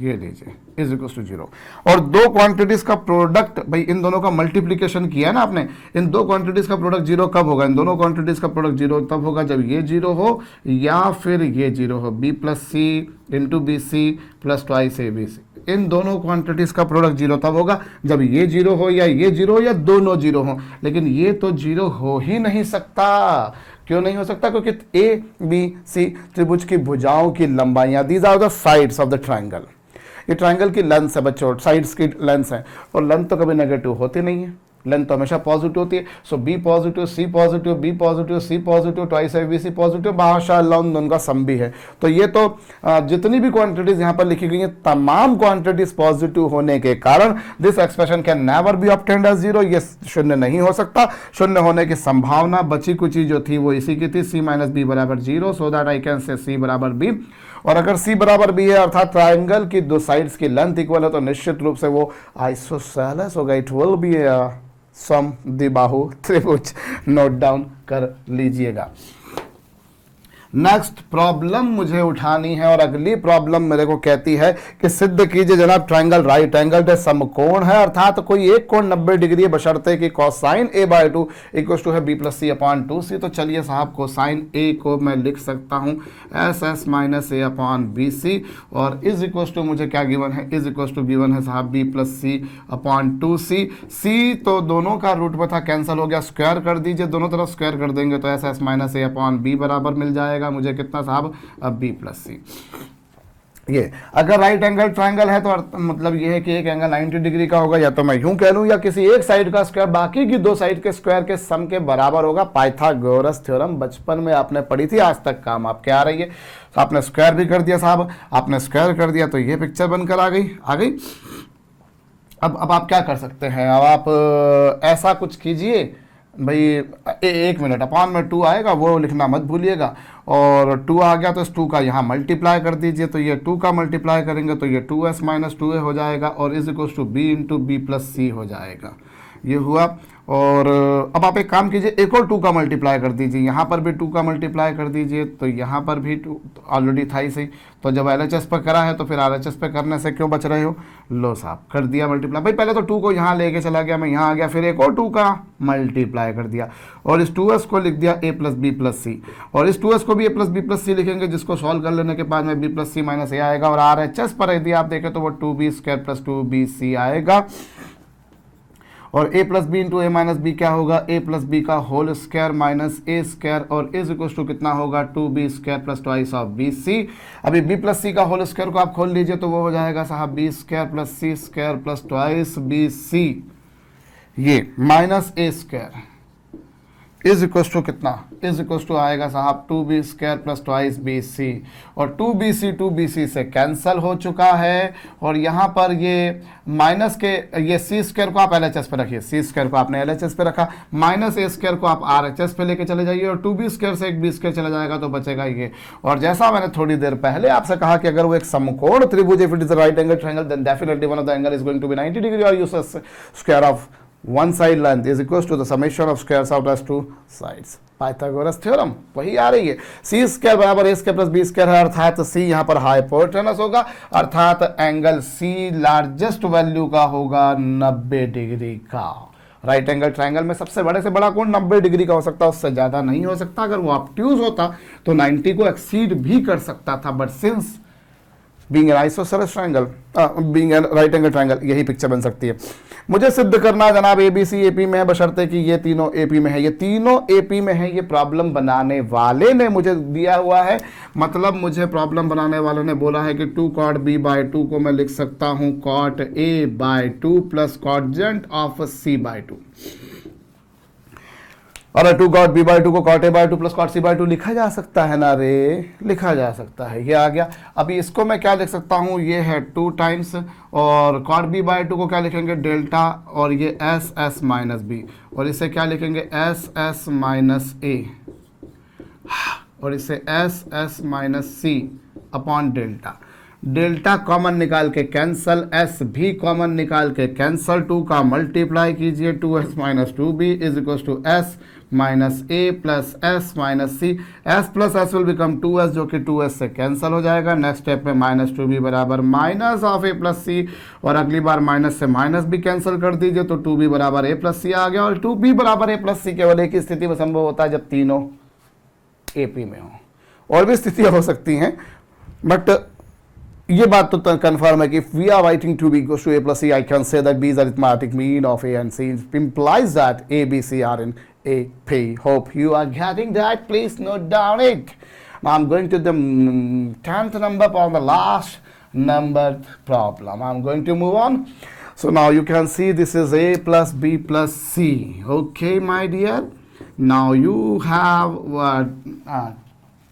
ये लीजिए इज इक्वल टू 0। और दो क्वांटिटीज का प्रोडक्ट, भाई इन दोनों का मल्टीप्लीकेशन किया ना आपने, इन दो क्वांटिटीज का प्रोडक्ट 0 कब होगा, इन दोनों क्वांटिटीज का प्रोडक्ट 0 तब होगा जब ये 0 हो या फिर ये 0 हो, b plus C into B C plus twice A B C. इन दोनों क्वांटिटीज का प्रोडक्ट 0 तब होगा जब ये 0 हो या ये 0 हो या दोनों 0 हो, लेकिन ये तो 0 हो ही नहीं सकता। क्यों नहीं हो सकता, क्योंकि ए बी सी त्रिभुज की भुजाओं की लंबाइयां, these are the sides of the triangle. ये ट्राइंगल की लेंथ है बच्चों, साइड्स की लेंथ है, और लेंथ तो कभी नेगेटिव होती नहीं है, लेंथ तो हमेशा पॉजिटिव होती है। So B positive, C positive, B positive, C positive, twice A B C positive, माशाअल्लाह उन दोनों का सम भी है। तो ये तो जितनी भी क्वांटिटीज यहाँ पर लिखी गई हैं, तमाम क्वांटिटीज पॉजिटिव होने के कारण this expression can never be obtained as 0, ये शून्य नहीं हो सकता। शून्य होने की संभावना बची कुची जो थी वो इसी की थी, सी माइनस बी बराबर 0, so that I can say सी बराबर बी। और अगर c बराबर b है अर्थात ट्राइंगल की दो साइड्स की लेंथ इक्वल है, तो निश्चित रूप से वो आइसोसेलेस होगा, इट विल बी समद्विबाहु त्रिभुज। नोट डाउन कर लीजिएगा। नेक्स्ट प्रॉब्लम मुझे उठानी है, और अगली प्रॉब्लम मेरे को कहती है कि सिद्ध कीजिए जनाब ट्राइंगल राइट एंगल है, समकोण है, अर्थात कोई एक कोण 90 डिग्री है, बशर्ते कि कोसाइन a/2 इक्वल टू है b प्लस सी अपॉन 2c। तो चलिए साहब कोसाइन a को मैं लिख सकता हूँ ss minus a upon B C, और इज इक्वल टू मुझे क्या गिवन है, इज इक्वल टू गिवन है साहब b प्लस सी अपॉन 2c। c तो दोनों का रूट में था, कैंसिल हो गया, स्क्वायर कर दीजिए, दोनों तरफ स्क्वायर कर देंगे तो ss minus a upon b बराबर मिल जाएगा मुझे कितना साहब, अब b प्लस सी। ये अगर राइट एंगल ट्राइंगल है तो मतलब ये है कि एक एंगल 90 डिग्री का होगा, या तो मैं यूं कह लूं या किसी एक साइड का स्क्वायर बाकी की दो साइड के स्क्वायर के सम के बराबर होगा। पाइथागोरस थ्योरम बचपन में आपने पढ़ी थी, आज तक काम आपके आ रही है। तो आपने स्क्वायर भी कर दिया साहब, आपने स्क्वायर कर दिया तो ये पिक्चर बनकर आ गई। अब आप क्या कर सकते हैं, अब आप ऐसा कुछ कीजिए भाई, एक मिनट, अपॉन में 2 आएगा वो लिखना मत भूलिएगा, और 2 आ गया तो इस 2 का यहाँ मल्टीप्लाई कर दीजिए, तो ये 2 का मल्टीप्लाई करेंगे तो ये 2s माइनस 2a हो जाएगा, और is equal to b into B plus C हो जाएगा। ये हुआ। और अब आप एक काम कीजिए, एक और 2 का मल्टीप्लाई कर दीजिए, यहाँ पर भी 2 का मल्टीप्लाई कर दीजिए, तो यहाँ पर भी 2 ऑलरेडी था ही सही। तो जब LHS पर करा है तो फिर RHS पर करने से क्यों बच रहे हो, लो साहब कर दिया मल्टीप्लाई। भाई पहले तो 2 को यहाँ लेके चला गया मैं, यहाँ आ गया, फिर एक और 2 का मल्टीप्लाई कर दिया, और इस 2s को लिख दिया a plus B plus C, और इस 2s को भी a plus B plus C लिखेंगे, जिसको सॉल्व कर लेने के बाद में b plus C minus a आएगा, और RHS पर यदि आप देखें तो वो 2b² प्लस 2bc आएगा, और a plus B into A minus B क्या होगा, a प्लस बी का whole square minus a square, और इज इक्वल टू कितना होगा 2b² plus twice of bc। अभी b प्लस सी का होल स्क्वायर को आप खोल लीजिए तो वो हो जाएगा साहब b² plus c² plus twice bc, ये minus a square is equal to कितना, इज इक्वल टू आएगा साहब 2b² प्लस ट्वाइस bc, और 2bc से कैंसल हो चुका है, और यहाँ पर ये माइनस के ये c² को आप LHS पे रखिए, c² को आपने LHS पे रखा, माइनस a² को आप RHS पे लेके चले जाइए, और 2b² से एक b² चला जाएगा तो बचेगा ये। और जैसा मैंने थोड़ी देर पहले आपसे कहा कि अगर वो एक समकोण त्रिभुज, if it is a right angle triangle, then definitely one of the angle is going to be 90 degree, और use square of one side length is equals to the summation of squares out as two sides। Pythagoras theorem वही आ रही है, c square बराबर a square plus b square है, अर्थात c यहाँ पर hypotenuse होगा, अर्थात एंगल c लार्जेस्ट वैल्यू का होगा 90 डिग्री का। राइट एंगल ट्रायंगल में सबसे बड़े से बड़ा कोण 90 डिग्री का हो सकता है, उससे ज़्यादा नहीं हो सकता। अगर वो ऑब्ट्यूज होता तो 90 को एक्सीड भी कर सकता था, but since being an isosceles triangle, being an right angle triangle, यही पिक्चर बन सकती है। मुझे सिद्ध करना है जनाब ABC AP में है, बशर्ते कि ये तीनों AP में है, ये तीनों AP में है। ये प्रॉब्लम बनाने वाले ने मुझे दिया हुआ है, मतलब मुझे प्रॉब्लम बनाने वाले ने बोला है कि 2 cot B/2 को मैं लिख सकता हूं cot A/2 plus कॉटजेंट of C/2। और 2 cot B/2 को cot A/2 plus cot C/2 लिखा जा सकता है ना रे, लिखा जा सकता है। ये आ गया। अभी इसको मैं क्या लिख सकता हूँ, ये है 2 टाइम्स, और cot B/2 को क्या लिखेंगे, डेल्टा, और ये SS माइनस बी, और इसे क्या लिखेंगे, SS माइनस ए, और इसे SS minus C upon delta. Delta common निकाल के कैंसल, एस भी कॉमन निकाल के कैंसल, 2 का मल्टीप्लाई कीजिए, 2s minus 2b is equal to S minus A plus S minus C. S plus S will become 2s, जो कि 2s से कैंसिल हो जाएगा। नेक्स्ट स्टेप में माइनस 2b बराबर minus of A plus C, और अगली बार माइनस से माइनस भी कैंसिल कर दीजिए, तो 2b बराबर ए प्लस सी आ गया। और 2b बराबर ए प्लस सी केवल एक ही स्थिति में संभव होता है जब तीनों AP में हो। और भी स्थितियां हो सकती हैं, बट ये बात तो कंफर्म है कि if we are writing 2b equals to a plus c, I can say that b is arithmetic mean of a and c, implies that a, b, c are in AP. Hope you are getting that. Please note down it. Now I'm going to the 10th number for the last number problem. I'm going to move on. So now you can see this is a plus b plus c. Okay, my dear. Now you have what?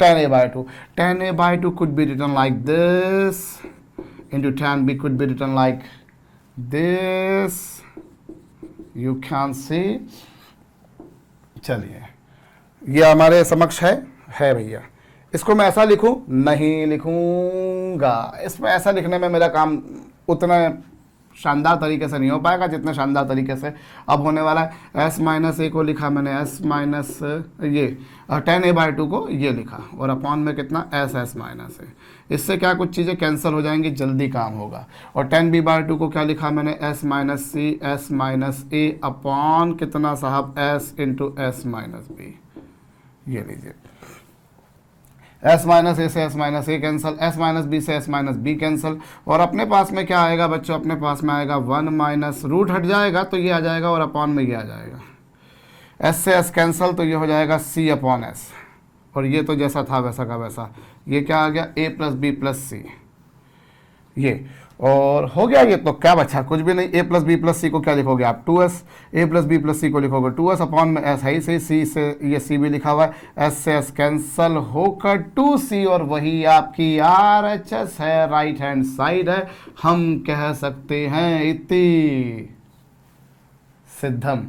10a/2. 10a/2 could be written like this, into 10b could be written like this. You can see. चलिए, ये हमारे समक्ष है भैया। इसको मैं ऐसा लिखूं, नहीं लिखूंगा। इसमें ऐसा लिखने में मेरा काम उतना शानदार तरीके से नहीं हो पाएगा जितने शानदार तरीके से अब होने वाला है। s माइनस ए को लिखा मैंने, s माइनस ये 10a/2 को ये लिखा, और अपॉन में कितना s माइनस है। इससे क्या कुछ चीज़ें कैंसिल हो जाएंगी, जल्दी काम होगा। और 10b/2 को क्या लिखा मैंने, s minus C, s minus A upon कितना साहब, s into s minus B. ये लीजिए, s माइनस ए से s minus A cancel, s minus B से s माइनस बी कैंसिल, और अपने पास में क्या आएगा बच्चों, अपने पास में आएगा 1 माइनस रूट हट जाएगा तो ये आ जाएगा, और अपॉन में ये आ जाएगा। s से s कैंसिल तो ये हो जाएगा c अपॉन s, और ये तो जैसा था वैसा का वैसा। ये क्या आ गया, a प्लस बी प्लस सी, ये और हो गया। ये तो क्या बचा, कुछ भी नहीं। a plus B plus C को क्या लिखोगे आप, 2s। a plus B plus C को लिखोगे 2s अपॉन में s है ही सही, c से ये c भी लिखा हुआ है, s से s कैंसल होकर 2c, और वही आपकी RHS है, राइट हैंड साइड है। हम कह सकते हैं इति सिद्धम।